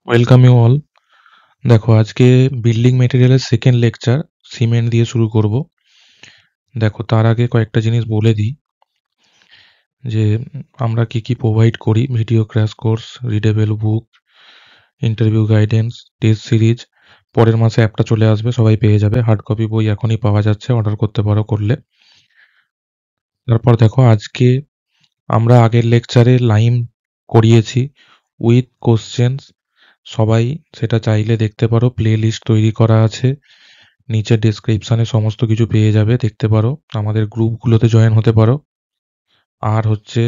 Welcome you all. দেখো, আজকে building মেটেরিয়ালের সেকেন্ড লেকচার সিমেন্ট দিয়ে শুরু করব। দেখো, তার আগে কয়েকটা জিনিস বলে দিই যে আমরা কি কি প্রোভাইড করি: ভিডিও ক্র্যাশ কোর্স, রিডেবল বুক, ইন্টারভিউ গাইডেন্স, টেস্ট সিরিজ। পরের মাসে অ্যাপটা চলে আসবে, সবাই পেয়ে যাবে। হার্ড কপি বই এখনই পাওয়া যাচ্ছে, অর্ডার করতে পারো করলে। তারপর দেখো, আজকে আমরা আগের লেকচারে লাইম করিয়েছি উইথ কোশ্চেন্স। সবাই সেটা চাইলে দেখতে পারো, প্লে লিস্ট তৈরি করা আছে, নিচে ডেসক্রিপশনে সমস্ত কিছু পেয়ে যাবে, দেখতে পারো। আমাদের গ্রুপগুলোতে জয়েন হতে পারো। আর হচ্ছে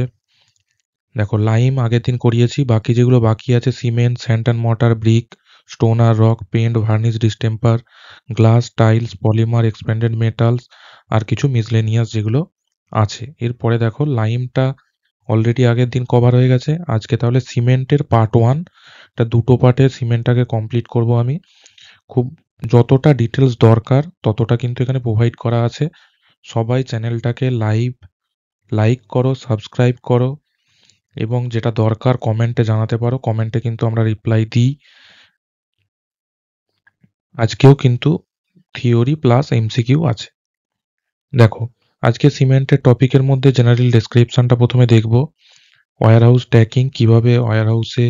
দেখো, লাইম আগের দিন করিয়েছি, বাকি যেগুলো বাকি আছে cement, sand and mortar, brick, stone আর rock, paint, varnish, distemper, glass, tiles, polymer, expanded metals, আর কিছু মিসলেনিয়াস যেগুলো আছে। এরপরে দেখো, লাইমটা অলরেডি আগের দিন কভার হয়ে গেছে। আজকে তাহলে সিমেন্টের পার্ট ওয়ান, এটা দুটো পার্টে সিমেন্টটাকে কমপ্লিট করব আমি। খুব যতটা ডিটেলস দরকার ততটা কিন্তু এখানে প্রোভাইড করা আছে। সবাই চ্যানেলটাকে লাইক করো, সাবস্ক্রাইব করো, এবং যেটা দরকার কমেন্টে জানাতে পারো। কমেন্টে কিন্তু আমরা রিপ্লাই দিই। আজকেও কিন্তু থিওরি প্লাস এমসিকিউ আছে। দেখো, আজকে সিমেন্টের টপিকের মধ্যে জেনারেল ডেসক্রিপশনটা প্রথমে দেখব। ওয়্যার হাউস ট্যাকিং, কিভাবে ওয়্যার হাউসে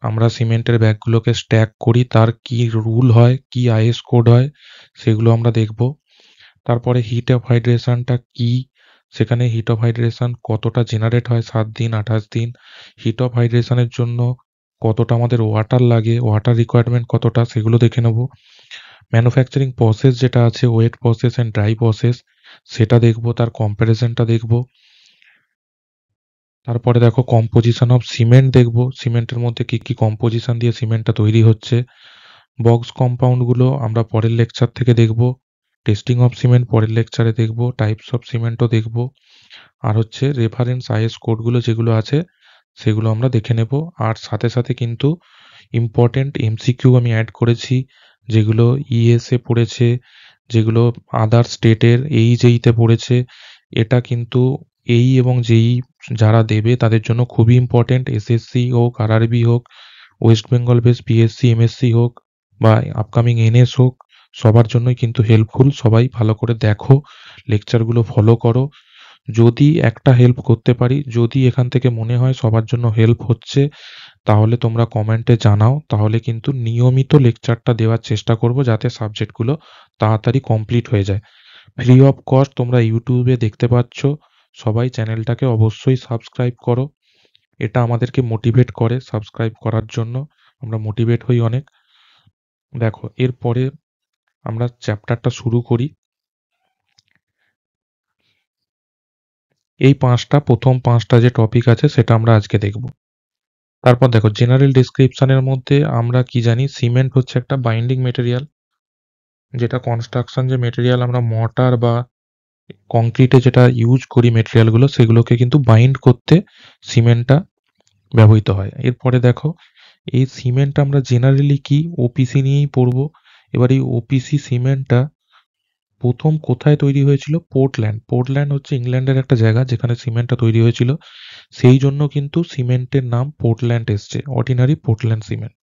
আমরা সিমেন্টের ব্যাগগুলোকে স্ট্যাক করি, তার কি রুল হয়, কি আইএস কোড হয়, সেগুলো আমরা দেখব। তারপরে হিট অফ হাইড্রেশনটা কি, সেখানে হিট অফ হাইড্রেশন কতটা জেনারেট হয়, 7 দিন, 28 দিন। হিট অফ হাইড্রেশনের জন্য কতটা আমাদের ওয়াটার লাগে, ওয়াটার রিকোয়ারমেন্ট কতটা, সেগুলো দেখে নেব। ম্যানুফ্যাকচারিং প্রসেস যেটা আছে, wet process and dry process, সেটা দেখব, তার কম্প্যারিজনটা দেখব। তারপরে দেখো, কম্পোজিশন অফ সিমেন্ট দেখব, সিমেন্টের মধ্যে কি কি কম্পোজিশন দিয়ে সিমেন্টটা তৈরি হচ্ছে। বক্স কম্পাউন্ডগুলো আমরা পরের লেকচার থেকে দেখব। টেস্টিং অফ সিমেন্ট পরের লেকচারে দেখব। টাইপস অফ সিমেন্টও দেখব। আর হচ্ছে রেফারেন্স আইএস কোডগুলো যেগুলো আছে সেগুলো আমরা দেখে নেব। আর সাথে সাথে কিন্তু ইম্পর্টেন্ট এমসিকিউ আমি অ্যাড করেছি, যেগুলো ইএসএ পড়েছে, যেগুলো আদার স্টেটের এইচএইতে পড়েছে। এটা কিন্তু এই এবং যেই যারা দেবে তাদের জন্য খুবই ইম্পর্টেন্ট। এসএসসি হোক, আরআরবি হোক, West Bengal base PSC, MSc হোক, বা আপকামিং এনএস হোক, সবার জন্যই কিন্তু হেল্পফুল। সবাই ভালো করে দেখো, লেকচারগুলো ফলো করো। যদি একটা হেল্প করতে পারি, যদি এখান থেকে মনে হয় সবার জন্য হেল্প হচ্ছে, তাহলে তোমরা কমেন্টে জানাও। তাহলে কিন্তু নিয়মিত লেকচারটা দেওয়ার চেষ্টা করব, যাতে সাবজেক্টগুলো তাড়াতাড়ি কমপ্লিট হয়ে যায়। ফ্রি অফ কস্ট তোমরা ইউটিউবে দেখতে পাচ্ছ। সবাই চ্যানেলটাকে অবশ্যই সাবস্ক্রাইব করো, এটা আমাদেরকে মোটিভেট করে সাবস্ক্রাইব করার জন্য। আমরা মোটিভেট হই অনেক। দেখো, এরপরে আমরা চ্যাপ্টারটা শুরু করি। এই প্রথম পাঁচটা যে টপিক আছে সেটা আমরা আজকে দেখব। তারপর দেখো, জেনারেল ডেসক্রিপশনের মধ্যে আমরা কি জানি, সিমেন্ট হচ্ছে একটা বাইন্ডিং মেটেরিয়াল, যেটা কনস্ট্রাকশন যে মেটেরিয়াল আমরা মর্টার বা কংক্রিটে যেটা ইউজ করি মেটেরিয়ালগুলো, সেগুলোকে কিন্তু বাইন্ড করতে সিমেন্টটা ব্যবহৃত হয়। এরপরে দেখো, এই সিমেন্ট আমরা জেনারেলি কি ওপিসি নিয়েই পড়বো। এবার এই ওপিসি সিমেন্টটা প্রথম কোথায় তৈরি হয়েছিল? পোর্টল্যান্ড। পোর্টল্যান্ড হচ্ছে ইংল্যান্ডের একটা জায়গা যেখানে সিমেন্টটা তৈরি হয়েছিল। সেই জন্য কিন্তু সিমেন্টের নাম পোর্টল্যান্ড এসছে, অর্ডিনারি পোর্টল্যান্ড সিমেন্ট।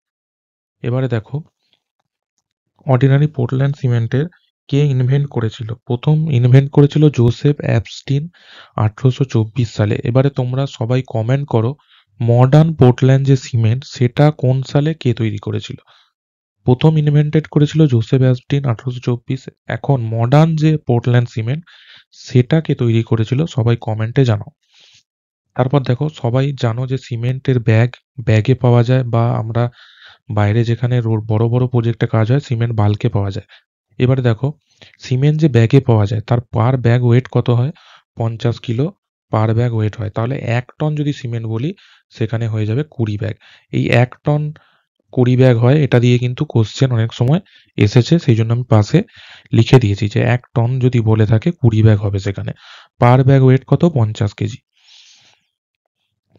এবারে দেখো, অর্ডিনারি পোর্টল্যান্ড সিমেন্টের কে ইনভেন্ট করেছিল? প্রথম ইনভেন্ট করেছিল জোসেফ অ্যাপস্টিন 1824 সালে। এবারে তোমরা সবাই কমেন্ট করো, মডার্ন পোর্টল্যান্ড যে সিমেন্ট সেটা কোন সালে কে তৈরি করেছিল? প্রথম ইনভেন্টেড করেছিল জোসেফ অ্যাসটিন 1824। এখন মডার্ন যে পোর্টল্যান্ড সিমেন্ট সেটাকে তৈরি করেছিল, সবাই কমেন্টে জানাও। তারপর দেখো, সবাই জানো যে সিমেন্টের ব্যাগে পাওয়া যায়, বা আমরা বাইরে যেখানে বড় বড় প্রজেক্টে কাজ হয় সিমেন্ট বাল্কে পাওয়া যায়। এবারে দেখো, সিমেন্ট যে ব্যাগে পাওয়া যায় তার পার ব্যাগ ওয়েট কত হয়? 50 কিলো পার ব্যাগ ওয়েট হয়। তাহলে 1 টন যদি সিমেন্ট বলি, সেখানে হয়ে যাবে 20 ব্যাগ। এই 1 টন 20 ব্যাগ হয়, এটা দিয়ে কিন্তু কোশ্চেন অনেক সময় এসেছে, সেই জন্য আমি পাশে লিখে দিয়েছি যে 1 টন যদি বলে থাকে 20 ব্যাগ হবে সেখানে। পার ব্যাগ ওয়েট কত? 50 কেজি।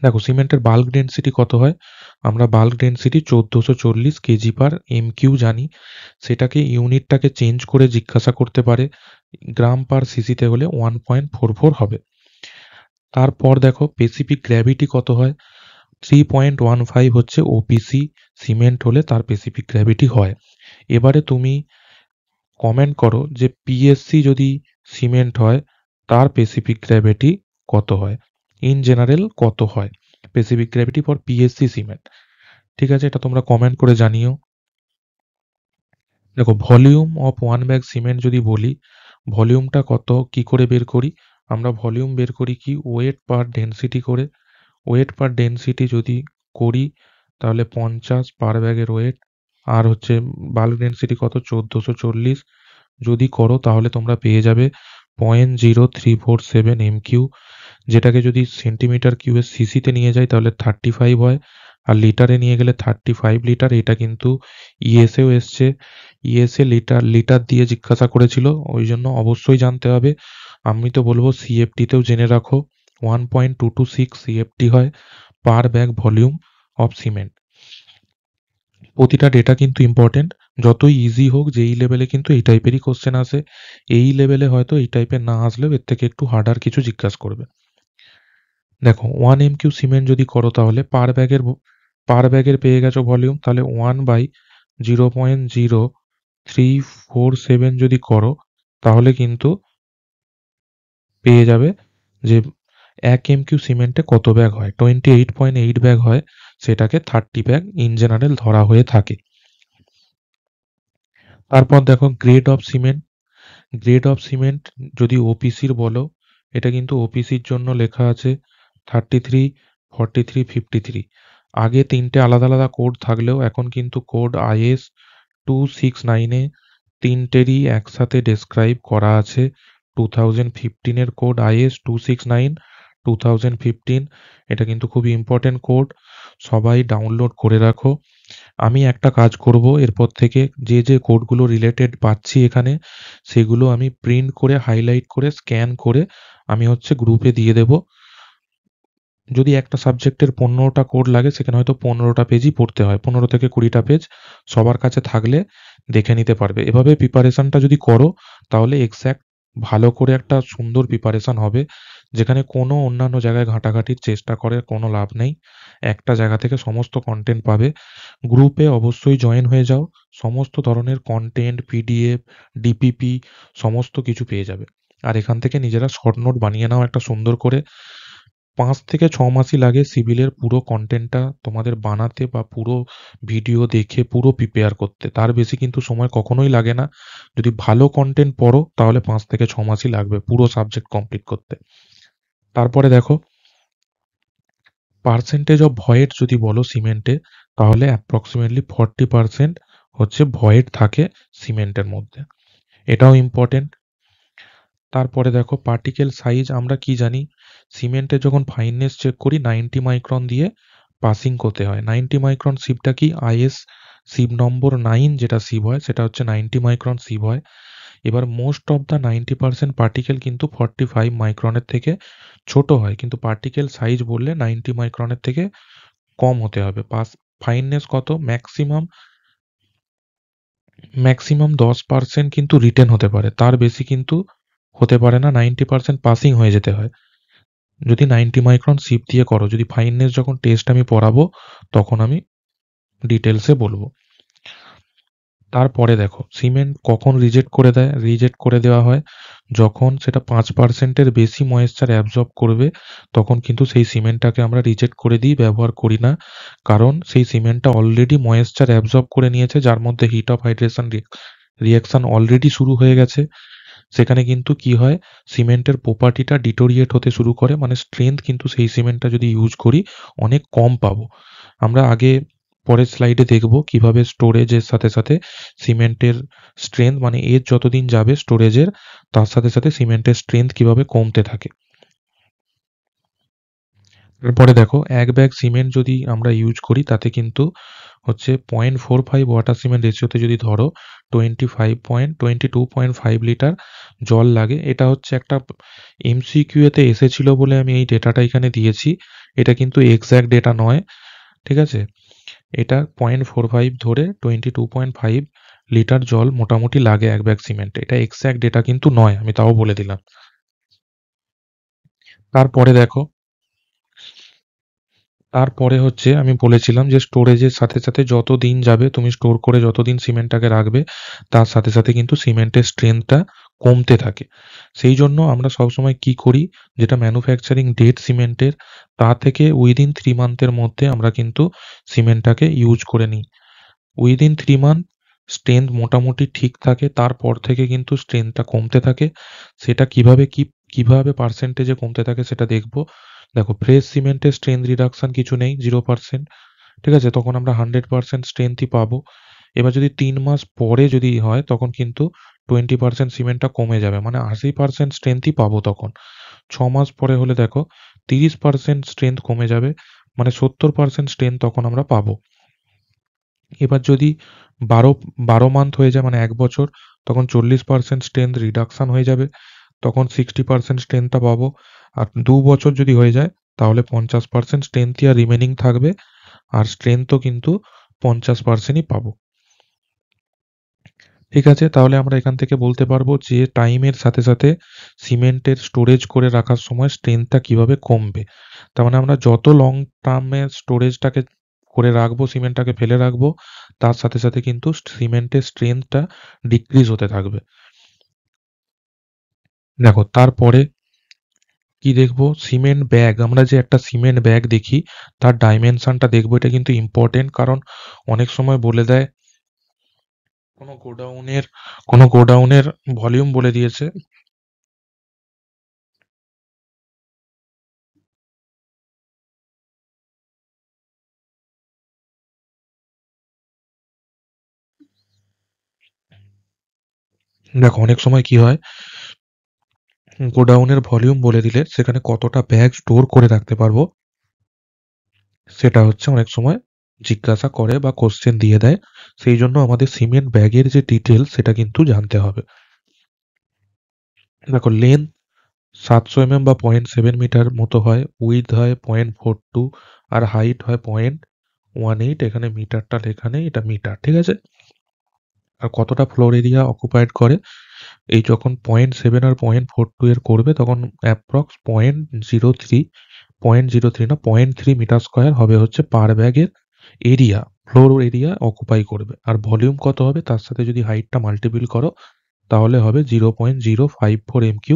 দেখো, সিমেন্টের বাল্ক ডেন্সিটি কত হয়? আমরা বাল্ক ডেন্সিটি 1440 কেজি পার এমকিউ জানি। সেটাকে ইউনিটটাকে চেঞ্জ করে জিজ্ঞাসা করতে পারে, গ্রাম পার সিসিতে হলে 1.44 হবে। তারপর দেখো, স্পেসিফিক গ্র্যাভিটি কত হয়? 3.15 হচ্ছে ওপিসি সিমেন্ট হলে তার স্পেসিফিক গ্র্যাভিটি হয়। এবারে তুমি কমেন্ট করো যে পিএসসি যদি সিমেন্ট হয় তার স্পেসিফিক গ্র্যাভিটি কত হয়, ইন জেনারেল কত হয় specific gravity for PSC cement. ঠিক আছে, এটা তোমরা কমেন্ট করে জানিও। দেখো, volume of one bag cement যদি বলি, ভলিউমটা কত কি করে বের করি? আমরা ভলিউম বের করি কি ওয়েট পার ডেনসিটি করে। ওয়েট পার ডেনসিটি যদি করি তাহলে 50 পার ব্যাগের ওয়েট, আর হচ্ছে বাল্ক ডেনসিটি কত 1440 যদি করো তাহলে তোমরা পেয়ে যাবে 0.0347 MQ, যেটাকে যদি সেন্টিমিটার কিউবের সিসিতে নিয়ে যাই তাহলে 35 হয়, আর লিটারে নিয়ে গেলে 35 লিটার। এটা কিন্তু ইএসএও এসছে, ইএসএ লিটার লিটার দিয়ে জিজ্ঞাসা করেছিল, ওই জন্য অবশ্যই জানতে হবে। আমি তো বলবো সিএফটিতেও জেনে রাখো, 1.226 সিএফটি হয় পার ব্যাগ ভলিউম অফ সিমেন্ট। প্রতিটা ডেটা কিন্তু ইম্পর্টেন্ট, যতই ইজি হোক যেই লেভেলে কিন্তু এই টাইপেরই কোশ্চেন আসে। এই লেভেলে হয়তো এই টাইপের না আসলেও এর থেকে একটু হার্ডার কিছু জিজ্ঞাসা করবে। দেখো 1 MQ সিমেন্ট যদি করো তাহলে পার ব্যাগের পেয়ে গেছো ভলিউম, তাহলে 1/0.0347 যদি করো তাহলে কিন্তু পেয়ে যাবে যে 1 MQ সিমেন্টে কত ব্যাগ হয়, 28.8 ব্যাগ হয়, সেটাকে 30 ব্যাগ ইন জেনারেল ধরা হয়ে থাকে। তারপর দেখো grade of cement. Grade of cement যদি ওপিসির বলো, এটা কিন্তু ওপিসির জন্য লেখা আছে 33, 43, 53। আগে তিনটে আলাদা আলাদা কোড থাকলেও এখন কিন্তু কোড IS 269-এ তিনটেরই একসাথে ডেসক্রাইব করা আছে। 2015 কোড IS 269 2015, এটা কিন্তু খুবই ইম্পর্টেন্ট কোড, সবাই ডাউনলোড করে রাখো। আমি একটা কাজ করব, এরপর থেকে যে কোডগুলো রিলেটেড পাচ্ছি এখানে সেগুলো আমি প্রিন্ট করে হাইলাইট করে স্ক্যান করে আমি হচ্ছে গ্রুপে দিয়ে দেব। যদি একটা সাবজেক্টের 15টা কোড লাগে সেখানে হয়তো 15টা পেজই পড়তে হয়, 15 থেকে 20টা পেজ সবার কাছে থাকলে দেখে নিতে পারবে। এভাবে প্রিপারেশনটা যদি করো তাহলে এক্স্যাক্ট ভালো করে একটা সুন্দর প্রিপারেশন হবে, যেখানে কোনো অন্যান্য জায়গায় ঘাটাঘাটির চেষ্টা করে কোনো লাভ নেই। একটা জায়গা থেকে সমস্ত কন্টেন্ট পাবে। গ্রুপে অবশ্যই জয়েন হয়ে যাও, সমস্ত ধরনের কন্টেন্ট, পিডিএফ, ডিপিপি সমস্ত কিছু পেয়ে যাবে। আর এখান থেকে নিজেরা শর্ট নোট বানিয়ে নাও একটা সুন্দর করে। 5 থেকে 6 মাসই লাগে সিভিলের পুরো কন্টেন্টটা তোমাদের বানাতে বা পুরো ভিডিও দেখে পুরো প্রিপেয়ার করতে, তার বেশি কিন্তু সময় কখনোই লাগে না। যদি ভালো কন্টেন্ট পড়ো তাহলে 5 থেকে 6 মাসই লাগবে পুরো সাবজেক্ট কমপ্লিট করতে। তারপরে দেখো, পার্সেন্টেজ অফ ভয়েড যদি বলো সিমেন্টে, তাহলে অ্যাপ্রক্সিমেটলি 40% হচ্ছে ভয়েড থাকে সিমেন্টের মধ্যে, এটাও ইম্পর্টেন্ট। তারপরে দেখো পার্টিকেল সাইজ, আমরা কি জানি সিমেন্টে যখন ফাইননেস চেক করি 90 মাইক্রন দিয়ে পাসিং করতে হয়। 90 মাইক্রন সিবটা কি IS সিব নম্বর 9 যেটা সিব হয় সেটা হচ্ছে 90 মাইক্রন সিব হয়। এবার মোস্ট অফ দ্য 90% পার্টিকেল কিন্তু 45 মাইক্রনের থেকে ছোট হয়, কিন্তু পার্টিকেল সাইজ বললে 90 মাইক্রনের থেকে কম হতে হবে। ফাইননেস কত, ম্যাক্সিমাম ম্যাক্সিমাম 10% কিন্তু রিটেন হতে পারে, তার বেশি কিন্তু হতে পারে না, 90% পাসিং হয়ে যেতে হয় যদি 90 মাইক্রন সিপ দিয়ে করো। যদি ফাইননেস যখন টেস্ট আমি পড়াবো তখন আমি ডিটেলসে বলবো। তারপরে দেখো সিমেন্ট কখন রিজেক্ট করে দেয়, রিজেক্ট করে দেওয়া হয় যখন সেটা 5%-এর বেশি ময়েশ্চার অ্যাবজর্ব করবে, তখন কিন্তু সেই সিমেন্টটাকে আমরা রিজেক্ট করে দিই, ব্যবহার করি না। কারণ সেই সিমেন্টটা অলরেডি ময়েশ্চার অ্যাবজর্ব করে নিয়েছে, যার মধ্যে heat of hydration reaction already শুরু হয়ে গেছে। সেখানে কিন্তু কি হয়, সিমেন্টের প্রপার্টিটা ডিটোরিয়েট হতে শুরু করে, মানে স্ট্রেংথ কিন্তু সেই সিমেন্টটা যদি ইউজ করি অনেক কম পাবো। আমরা আগে পরের স্লাইডে দেখব কিভাবে স্টোরেজের সাথে সাথে সিমেন্টের স্ট্রেংথ, মানে এজ যতদিন যাবে স্টোরেজের তার সাথে সাথে সিমেন্টের স্ট্রেংথ কিভাবে কমতে থাকে। এরপরে দেখো এক ব্যাগ সিমেন্ট যদি আমরা ইউজ করি তাতে কিন্তু হচ্ছে 0.45 ওয়াটার সিমেন্ট রেশিওতে যদি ধরো 22.5 লিটার জল লাগে। এটা হচ্ছে একটা MCQ এতে এসেছিল বলে আমি এই ডেটাটা এখানে দিয়েছি, এটা কিন্তু এক্স্যাক্ট ডেটা নয়, ঠিক আছে। এটা 0.45 ধরে 22.5 লিটার জল মোটামুটি লাগে এক ব্যাগ সিমেন্টে, এটা এক্স্যাক্ট ডেটা কিন্তু নয়, আমি তাও বলে দিলাম। তারপরে দেখো তারপরে হচ্ছে আমি বলেছিলাম যে স্টোরেজের সাথে, সাথে যত দিন যাবে তুমি স্টোর করে যতদিন সিমেন্টটাকে রাখবে, তার সাথে, সাথে কিন্তু সিমেন্টের স্ট্রেংথটা কমতে থাকে। সেই জন্য আমরা সবসময় কি করি, যেটা ম্যানুফ্যাকচারিং ডেট সিমেন্টের, তা থেকে উইদিন 3 মান্থের মধ্যে আমরা কিন্তু সিমেন্টটাকে ইউজ করে নিই। উইদিন 3 মান্থ স্ট্রেংথ মোটামুটি ঠিক থাকে, তারপর থেকে কিন্তু স্ট্রেংথটা কমতে থাকে। সেটা কিভাবে পার্সেন্টেজে কমতে থাকে সেটা দেখব। দেখো, ফ্রেশ সিমেন্টের স্ট্রেংথ রিডাকশন কিছু নেই, 0%। ঠিক আছে? তখন আমরা 100% স্ট্রেংথই পাবো। এবার যদি 3 মাস পরে যদি হয় তখন কিন্তু 20% সিমেন্টটা কমে যাবে। মানে 80% স্ট্রেংথই পাবো তখন। 6 মাস পরে হলে দেখো 30% স্ট্রেংথ কমে যাবে। মানে 70% স্ট্রেংথ তখন আমরা পাবো। এবার যদি 12 12 মান্থ হয়ে যায়, মানে 1 বছর, তখন 40% স্ট্রেংথ রিডাকশন হয়ে যাবে। তখন 60% স্ট্রেংথটা পাবো। আর 2 বছর যদি হয়ে যায় তাহলে 50% স্ট্রেংথই আর রিমেনিং থাকবে। আর স্ট্রেংথও কিন্তু 50%ই পাবো। ঠিক আছে? তাহলে আমরা এখান থেকে বলতে পারবো যে টাইমের সাথে, সাথে সিমেন্টের স্টোরেজ করে রাখার সময় স্ট্রেংথটা কিভাবে কমবে। তার মানে আমরা যত লং টার্মে স্টোরেজটাকে করে রাখবো, সিমেন্টটাকে ফেলে রাখবো, তার সাথে, সাথে কিন্তু সিমেন্টের স্ট্রেংথটা ডিক্রিজ হতে থাকবে। দেখো, তারপরে কি দেখবো? Cement bag. আমরা যে একটা সিমেন্ট ব্যাগ দেখি, তার ডাইমেনশনটা দেখবো। এটা কিন্তু ইম্পর্টেন্ট, কারণ অনেক সময় বলে দেয় কোনো গোডাউনের কোনো গোডাউনের ভলিউম বলে দিয়েছে। দেখো, অনেক সময় কি হয়, গোডাউনের ভলিউম বলে দিলে সেখানে কতটা ব্যাগ স্টোর করে রাখতে পারবো সেটা হচ্ছে অনেক সময় জিজ্ঞাসা করে বা কোশ্চেন দিয়ে দেয়। সেই জন্য আমাদের সিমেন্ট ব্যাগের যে ডিটেল সেটা কিন্তু জানতে হবে। দেখো, লেন্থ 700 mm বা 0.7 মিটার মতো হয়, উইথ হয় 0.42, আর হাইট হয় 0.18। এখানে মিটারটা লেখা নেই, এটা মিটার। ঠিক আছে? আর কতটা ফ্লোর এরিয়া অকুপাইড করে, এই যখন 0.7 আর 0.42 এর করবে তখন অ্যাপ্রক্স 0.03, 0.03 না 0.3 মিটার স্কোয়ার হবে হচ্ছে পার ব্যাগের এরিয়া, ফ্লোর এরিয়া অকুপাই করবে। আর ভলিউম কত হবে তার সাথে যদি হাইটটা মাল্টিপল করো তাহলে হবে 0.054 MQ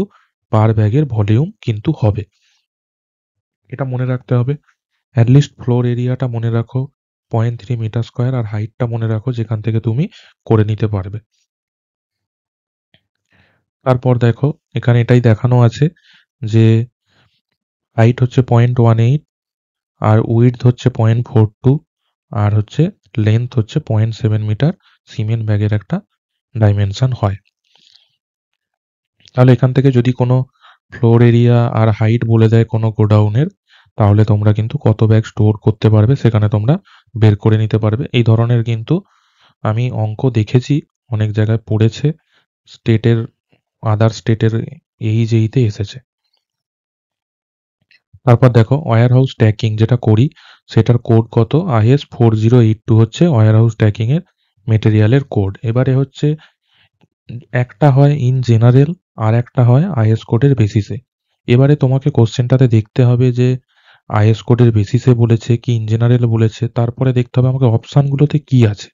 পার ব্যাগের ভলিউম কিন্তু হবে। এটা মনে রাখতে হবে। অ্যাটলিস্ট ফ্লোর এরিয়াটা মনে রাখো 0.3 মিটার স্কোয়ার, আর হাইটটা মনে রাখো যেখান থেকে তুমি করে নিতে পারবে। তারপর দেখো, এখানে এটাই দেখানো আছে যে হাইট হচ্ছে 0.18, আর উইডথ হচ্ছে 0.42, আর হচ্ছে লেন্থ হচ্ছে 0.7 মিটার সিমেন্ট ব্যাগের একটা ডাইমেনশন হয়। তাহলে এখান থেকে যদি কোনো ফ্লোর এরিয়া আর হাইট বলে দেয় কোনো গোডাউনের, তাহলে তোমরা কিন্তু কত ব্যাগ স্টোর করতে পারবে সেখানে তোমরা বের করে নিতে পারবে। এই ধরনের কিন্তু আমি অঙ্ক দেখেছি, অনেক জায়গায় পড়েছে, স্টেটের আদার স্টেটের যেইতে এসেছে। তারপর দেখো, ওয়্যার হাউস ট্যাকিং যেটা করি সেটার কোড কত, IS 4082 হচ্ছে ওয়্যার হাউস ট্যাকিং এর মেটেরিয়ালের কোড। এবারে হচ্ছে একটা হয় ইন জেনারেল, আর একটা হয় IS কোডের বেসিসে। এবারে তোমাকে কোশ্চেনটাতে দেখতে হবে যে IS কোডের বেসিসে বলেছে কি ইন জেনারেল বলেছে, তারপরে দেখতে হবে আমাকে অপশানগুলোতে কি আছে।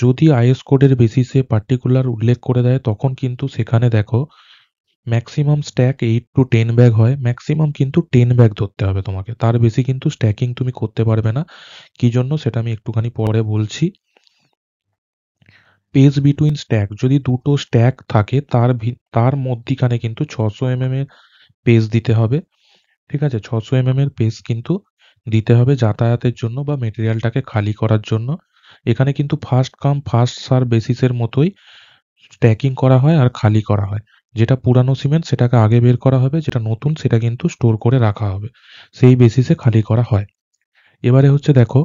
যদি IS কোডের বেসিসে পার্টিকুলার উল্লেখ করে দেয় তখন কিন্তু সেখানে দেখো ম্যাক্সিমাম স্ট্যাক 8 to 10 ব্যাগ হয়, ম্যাক্সিমাম কিন্তু 10 ব্যাগ ধরতে হবে তোমাকে, তার বেশি কিন্তু স্ট্যাকিং তুমি করতে পারবে না। কি জন্য সেটা আমি একটুখানি পরে বলছি। পেজ বিটুইন স্ট্যাক, যদি দুটো স্ট্যাক থাকে তার মধ্যিখানে কিন্তু 600 mm এর পেজ দিতে হবে। ঠিক আছে? 600 mm এর পেজ কিন্তু দিতে হবে যাতায়াতের জন্য বা মেটেরিয়ালটাকে খালি করার জন্য। এখানে কিন্তু ফার্স্ট কাম ফার্স্ট সার্ভ বেসিসের মতোই স্ট্যাকিং করা হয় আর খালি করা হয়। যেটা পুরানো সিমেন্ট সেটাকে আগে বের করা হবে, যেটা নতুন সেটা কিন্তু স্টোর করে রাখা হবে। সেই বেসিসে খালি করা হয়। এবারে হচ্ছে দেখো,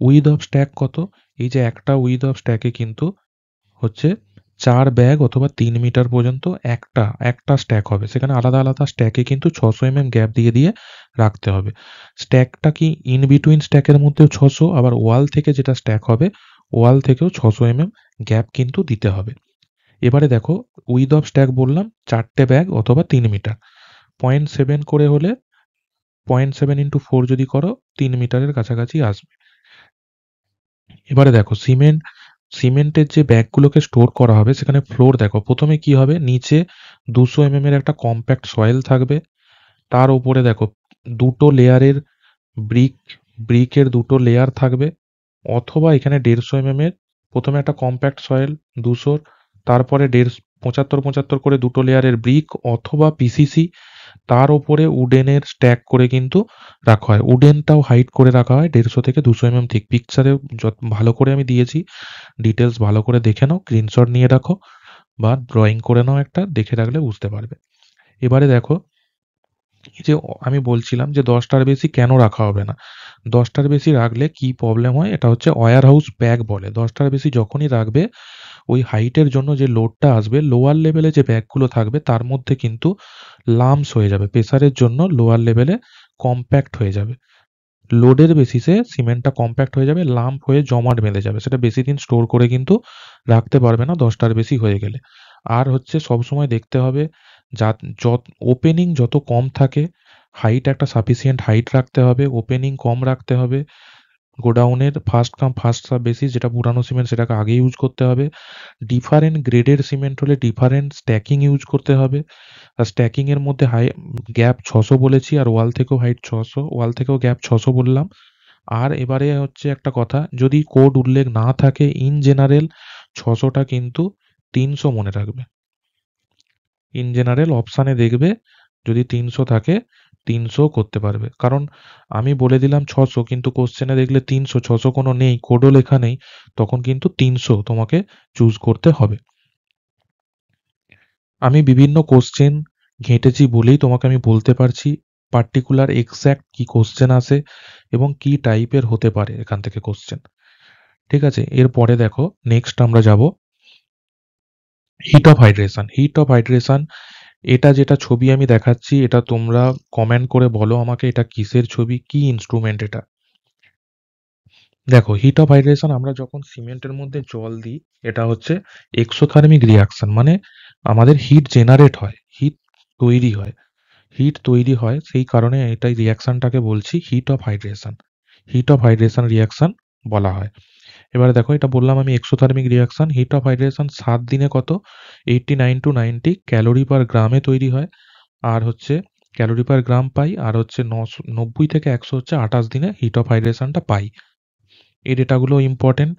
উইথ অফ স্ট্যাক কত? এই যে একটা উইথ অফ স্ট্যাকে কিন্তু হচ্ছে 4 ব্যাগ অথবা 3 মিটার পর্যন্ত একটা স্ট্যাক হবে। সেখানে আলাদা, আলাদা স্ট্যাকে কিন্তু 600 গ্যাপ দিয়ে রাখতে হবে। স্ট্যাকটা কি ইন বিটুইন স্ট্যাকের মধ্যেও 600, আবার ওয়াল থেকে যেটা স্ট্যাক হবে ওয়াল থেকেও 600 গ্যাপ কিন্তু দিতে হবে। এবারে দেখো, উইথ অফ স্ট্যাক বললাম 4টে ব্যাগ অথবা 3 মিটার। 0.7 করে হলে 0.7 × 4 যদি করো 3 মিটারের কাছাকাছি আসবে। এবারে দেখো সিমেন্টের যে ব্যাগগুলোকে স্টোর করা হবে সেখানে ফ্লোর দেখো, প্রথমে কি হবে, নিচে 200 এর একটা কম্প্যাক্ট সয়েল থাকবে, তার উপরে দেখো দুটো লেয়ারের ব্রিকের দুটো লেয়ার থাকবে, অথবা এখানে 150 এর প্রথমে একটা কম্প্যাক্ট সয়েল 200, তারপরে 75 করে দুটো লেয়ারের ব্রিক অথবা পিসিসি, তার উপরে উডেনের স্ট্যাক করে কিন্তু রাখা হয়। উডেনটাও হাইট করে রাখা হয় 150 থেকে 200 থিক। পিকচারে ভালো করে আমি দিয়েছি, ডিটেলস ভালো করে দেখে নাও, স্ক্রিনশট নিয়ে রাখো বা ড্রয়িং করে নাও, একটা দেখে রাখলে বুঝতে পারবে। এবারে দেখো, এই যে আমি বলছিলাম যে 10টার বেশি কেন রাখা হবে না, 10টার বেশি রাখলে কি প্রবলেম হয়, এটা হচ্ছে ওয়্যার হাউস ব্যাগ বলে। 10টার বেশি যখনই রাখবে ওই হাইটের জন্য যে লোডটা আসবে, লোয়ার লেভেলে যে ব্যাগগুলো থাকবে তার মধ্যে কিন্তু লাম্পস হয়ে যাবে, প্রেসারের জন্য লোয়ার লেভেলে কম্প্যাক্ট হয়ে যাবে, লোডের বেসিসে সিমেন্টটা কম্প্যাক্ট হয়ে যাবে, লাম্প হয়ে জমাট বেঁধে যাবে, সেটা বেশি দিন স্টোর করে কিন্তু রাখতে পারবে না 10টার বেশি হয়ে গেলে। আর হচ্ছে সবসময় দেখতে হবে ওপেনিং যত কম থাকে, হাইট একটা সাফিসিয়েন্ট হাইট রাখতে হবে, ওপেনিং কম রাখতে হবে, গোডাউনের first come first serve basis, যেটা পুরানো সিমেন্ট সেটাকে আগে ইউজ করতে হবে, ডিফারেন্ট গ্রেডের সিমেন্ট হলে ডিফারেন্ট স্ট্যাকিং ইউজ করতে হবে। আর স্ট্যাকিং এর মধ্যে গ্যাপ 600 বলেছি, আর ওয়াল থেকেও হাইট 600, ওয়াল থেকেও গ্যাপ 600 বললাম। আর এবারে হচ্ছে একটা কথা, যদি কোড উল্লেখ না থাকে, ইন জেনারেল 600টা কিন্তু 300 মনে রাখবে। ইন জেনারেল অপশানে দেখবে যদি 300 থাকে 300 করতে পারবে, কারণ আমি বলে দিলাম 600 কিন্তু কোশ্চেনে দেখলে 300, 600 কোনো নেই, কোডও লেখা নেই, তখন কিন্তু 300 তোমাকে চুজ করতে হবে। আমি বিভিন্ন কোশ্চেন ঘেঁটেছি বলেই তোমাকে আমি বলতে পারছি পার্টিকুলার এক্স্যাক্ট কি কোশ্চেন আসে এবং কি টাইপের হতে পারে এখান থেকে কোশ্চেন। ঠিক আছে, এরপরে দেখো নেক্সট আমরা যাব heat of hydration. Heat of hydration, এটা যেটা ছবি আমি দেখাচ্ছি, এটা তোমরা কমেন্ট করে বলো আমাকে এটা কিসের ছবি, কি ইনস্ট্রুমেন্ট এটা। দেখো, হিট অফ হাইড্রেশন আমরা যখন সিমেন্টের মধ্যে জল দিই, এটা হচ্ছে এক্সোথার্মিক রিয়াকশন, মানে আমাদের হিট জেনারেট হয়, হিট তৈরি হয়, সেই কারণে এটাই রিয়াকশনটাকে বলছি heat of hydration. Heat of hydration reaction বলা হয়। এবারে দেখো, এটা বললাম আমি exothermic reaction. Heat of hydration 7 দিনে কত, 89 to 90 ক্যালোরি পার গ্রামে তৈরি হয়, আর হচ্ছে ক্যালোরি পার গ্রাম পাই, আর হচ্ছে 90 থেকে 100 হচ্ছে 28 দিনে হিট অফ হাইড্রেশনটা পাই। এই ডেটাগুলো ইম্পর্টেন্ট।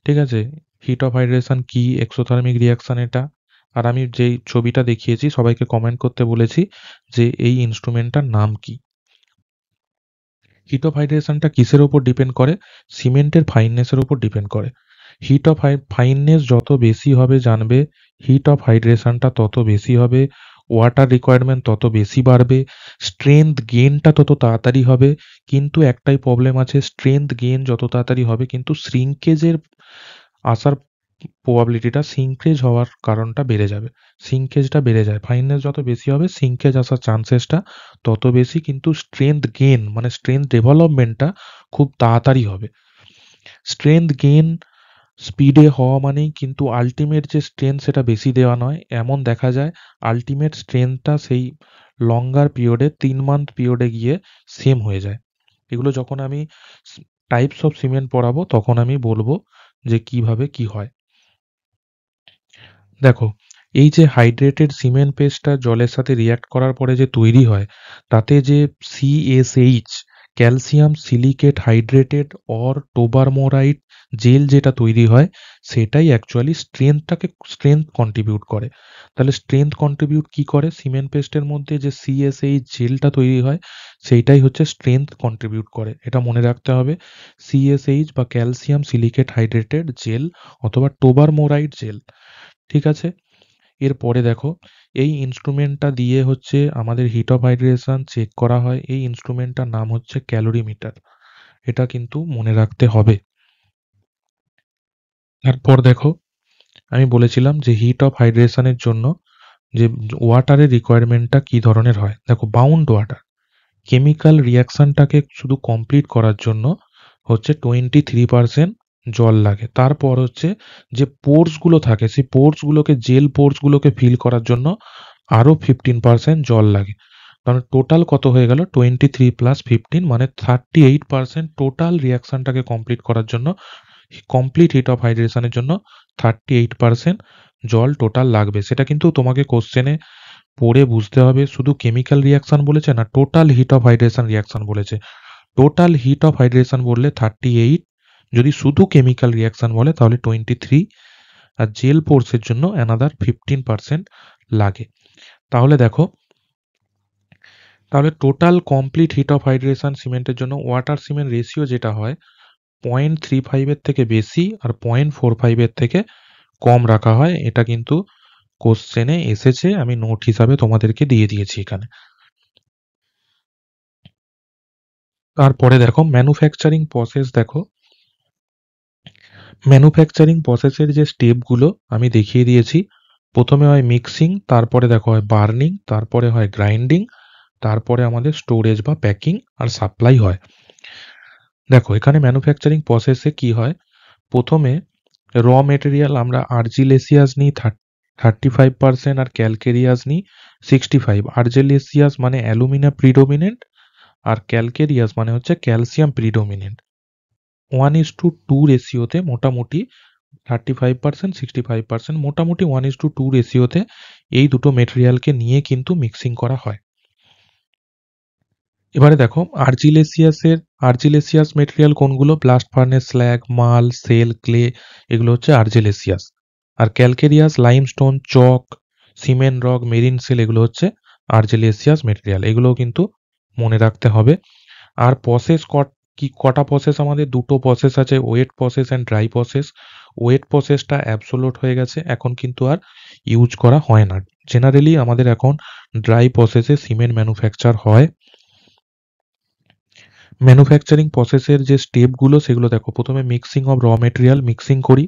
ঠিক আছে, হিট অফ হাইড্রেশন কি, এক্সোথার্মিক রিয়াকশন এটা, আর আমি যেই ছবিটা দেখিয়েছি সবাইকে কমেন্ট করতে বলেছি যে এই ইনস্ট্রুমেন্টটার নাম কি। হিট অফ হাইড্রেশনটা কিসের উপর ডিপেন্ড করে, সিমেন্টের ফাইননেসের উপর ডিপেন্ড করে। হিট অফ ফাইননেস যত বেশি হবে জানবে, হিট অফ হাইড্রেশনটা তত বেশি হবে, ওয়াটার রিকোয়ারমেন্ট তত বেশি বাড়বে, স্ট্রেংথ গেইনটা তত তাড়াতাড়ি হবে। কিন্তু একটাই প্রবলেম আছে, স্ট্রেংথ গেইন যত তাড়াতাড়ি হবে কিন্তু শ্রিঙ্কেজের আসার প্রবাবিলিটিটা, সিঙ্কেজ হওয়ার কারণটা বেড়ে যাবে, সিঙ্কেজটা বেড়ে যায়, ফাইননেস যত বেশি হবে সিঙ্কেজ আসার চান্সেসটা তত বেশি, কিন্তু স্ট্রেংথ গেইন মানে স্ট্রেংথ ডেভেলপমেন্টটা খুব তাড়াতাড়ি হবে। স্ট্রেংথ গেইন স্পিডে হওয়া মানেই কিন্তু আলটিমেট যে স্ট্রেংথ সেটা বেশি দেওয়া নয়, এমন দেখা যায় আলটিমেট স্ট্রেংথটা সেই লঙ্গার পিরিয়ডে 3 মান্থ পিরিয়ডে গিয়ে সেম হয়ে যায়। এগুলো যখন আমি টাইপস অফ সিমেন্ট পড়াবো তখন আমি বলবো যে কিভাবে কি হয়। দেখো, এই যে হাইড্রেটেড সিমেন্ট পেস্টটা জলের সাথে রিঅ্যাক্ট করার পরে যে তৈরি হয়, তাতে যে CSH calcium silicate hydrated or tobermorite gel যেটা তৈরি হয়, সেটাই অ্যাকচুয়ালি স্ট্রেংথ কন্ট্রিবিউট করে। তাহলে স্ট্রেংথ কন্ট্রিবিউট কি করে, সিমেন্ট পেস্টের মধ্যে যে CSH জেলটা তৈরি হয় সেইটাই হচ্ছে স্ট্রেংথ কন্ট্রিবিউট করে, এটা মনে রাখতে হবে। CSH বা ক্যালসিয়াম সিলিকেট হাইড্রেটেড জেল অথবা টোবারমোরাইট জেল। ঠিক আছে, এরপরে দেখো, এই ইনস্ট্রুমেন্টটা দিয়ে হচ্ছে আমাদের হিট অফ হাইড্রেশন চেক করা হয়, এই ইনস্ট্রুমেন্টটার নাম হচ্ছে ক্যালোরিমিটার, এটা কিন্তু মনে রাখতে হবে। তারপর দেখো, আমি বলেছিলাম যে হিট অফ হাইড্রেশনের জন্য যে ওয়াটারের রিকোয়ারমেন্টটা কি ধরনের হয়। দেখো, বাউন্ড ওয়াটার, কেমিক্যাল রিয়াকশনটাকে শুধু কমপ্লিট করার জন্য হচ্ছে 23% জল লাগে। তারপর হচ্ছে যে পোর্সগুলো থাকে সেই পোর্সগুলোকে, জেল পোর্সগুলোকে ফিল করার জন্য আরও 15% জল লাগে। তাহলে টোটাল কত হয়ে গেল? 23 প্লাস 15 মানে 38% টোটাল রিঅ্যাকশনটাকে কমপ্লিট করার জন্য, কমপ্লিট হিট অফ হাইড্রেশনের জন্য 38% জল টোটাল লাগবে। সেটা কিন্তু তোমাকে কোশ্চেনে পড়ে বুঝতে হবে। শুধু কেমিক্যাল রিঅ্যাকশন বলেছে না, total heat of hydration reaction বলেছে। টোটাল হিট অফ হাইড্রেশন বললে 38, যদি শুধু কেমিক্যাল রিঅ্যাকশন বলে তাহলে 23, আর জেল পোর্সের জন্য অ্যানাদার 15% লাগে। তাহলে দেখো, তাহলে total complete heat of hydration সিমেন্টের জন্য ওয়াটার সিমেন্ট রেশিও যেটা হয় 0.35 এর থেকে বেশি আর 0.45 এর থেকে কম রাখা হয়। এটা কিন্তু কোশ্চেনে এসেছে, আমি নোট হিসাবে তোমাদেরকে দিয়ে দিয়েছি এখানে। তারপরে দেখো ম্যানুফ্যাকচারিং প্রসেস। দেখো ম্যানুফ্যাকচারিং প্রসেসের যে স্টেপগুলো আমি দেখিয়ে দিয়েছি। প্রথমে হয় মিক্সিং, তারপরে দেখো হয় বার্নিং, তারপরে হয় গ্রাইন্ডিং, তারপরে আমাদের স্টোরেজ বা প্যাকিং আর সাপ্লাই হয়। দেখো এখানে ম্যানুফ্যাকচারিং প্রসেসে কি হয়, প্রথমে র মেটেরিয়াল আমরা আর্জিলেসিয়াস নিই 35% আর ক্যালকেরিয়াস নিই 65। আর্জিলেসিয়াস মানে অ্যালুমিনা প্রিডোমিনেন্ট আর ক্যালকেরিয়াস মানে হচ্ছে ক্যালসিয়াম প্রিডোমিনেন্ট। 1:2 রেশিওতে মোটামুটি 35%, 65% মোটামুটি 1:2 রেশিওতে এই দুটো মেটেরিয়ালকে নিয়ে কিন্তু মিক্সিং করা হয়। এবারে দেখো আর্জিলেসিয়াস মেটেরিয়াল কোনগুলো? Blast furnace slag, marl, shale, clay, এগুলো হচ্ছে আর্জিলেসিয়াস। আর calcareous, limestone, chalk, cement rock, marine shell, এগুলো হচ্ছে আর্জিলেসিয়াস মেটেরিয়াল। এগুলোও কিন্তু মনে রাখতে হবে। আর প্রসেস কটা প্রসেস? আমাদের দুটো প্রসেস আছে, wet process and dry process. ওয়েট প্রসেসটা অ্যাবসোলুট হয়ে গেছে, এখন কিন্তু আর ইউজ করা হয় না। জেনারেলি আমাদের এখন ড্রাই প্রসেসে সিমেন্ট ম্যানুফ্যাকচার হয়। ম্যানুফ্যাকচারিং প্রসেসের যে স্টেপগুলো সেগুলো দেখো, প্রথমে মিক্সিং অফ র মেটেরিয়াল, মিক্সিং করি,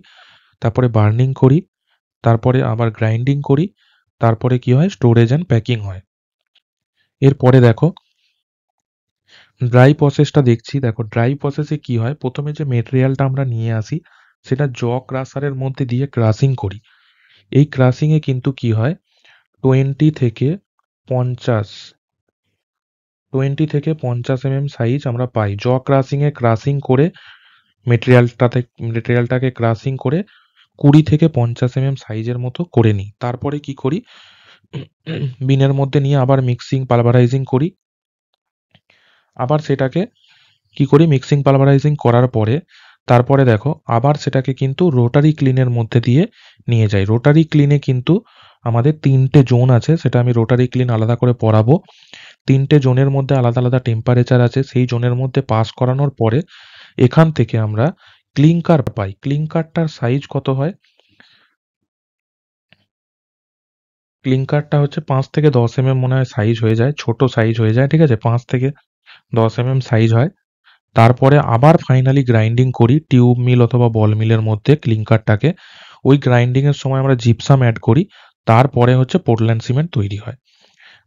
তারপরে বার্নিং করি, তারপরে আবার গ্রাইন্ডিং করি, তারপরে কি হয়? স্টোরেজ অ্যান্ড প্যাকিং হয়। এরপরে দেখো ড্রাই প্রসেসটা দেখছি। দেখো ড্রাই প্রসেসে কি হয়, প্রথমে যে মেটেরিয়ালটা আমরা নিয়ে আসি সেটা জ ক্রাশারের মধ্যে দিয়ে ক্রাশিং করি। এই ক্রাশিংয়ে কিন্তু কি হয়, 20 থেকে 50 সাইজ আমরা পাই। জ ক্রাশিংয়ে ক্রাশিং করে মেটেরিয়ালটাকে ক্রাশিং করে 20 থেকে 50 সাইজের মতো করে নিই। তারপরে কি করি, বিনের মধ্যে নিয়ে আবার মিক্সিং পালভারাইজিং করি। আবার সেটাকে কি করি, মিক্সিং পালভারাইজিং করার পরে তারপরে দেখো আবার সেটাকে কিন্তু রোটারি ক্লিনের মধ্যে দিয়ে নিয়ে যাই। রোটারি ক্লিনে কিন্তু আমাদের 3টে জোন আছে, সেটা আমি রোটারি ক্লিন আলাদা করে পড়াবো। 3টে জোনের মধ্যে আলাদা আলাদা টেম্পারেচার আছে। সেই জোনের মধ্যে পাস করানোর পরে এখান থেকে আমরা ক্লিংকার পাই। ক্লিংকারটার সাইজ কত হয়? ক্লিংকারটা হচ্ছে 5 থেকে 10 মনে হয় সাইজ হয়ে যায়, ছোট সাইজ হয়ে যায়, ঠিক আছে? 5 থেকে 10 সাইজ হয়। তারপরে আবার ফাইনালি গ্রাইন্ডিং করি টিউব মিল অথবা বল মিলের মধ্যে ক্লিংকারটাকে। ওই গ্রাইন্ডিং এর সময় আমরা জিপসাম অ্যাড করি, তারপরে হচ্ছে পোর্টল্যান্ড সিমেন্ট তৈরি হয়।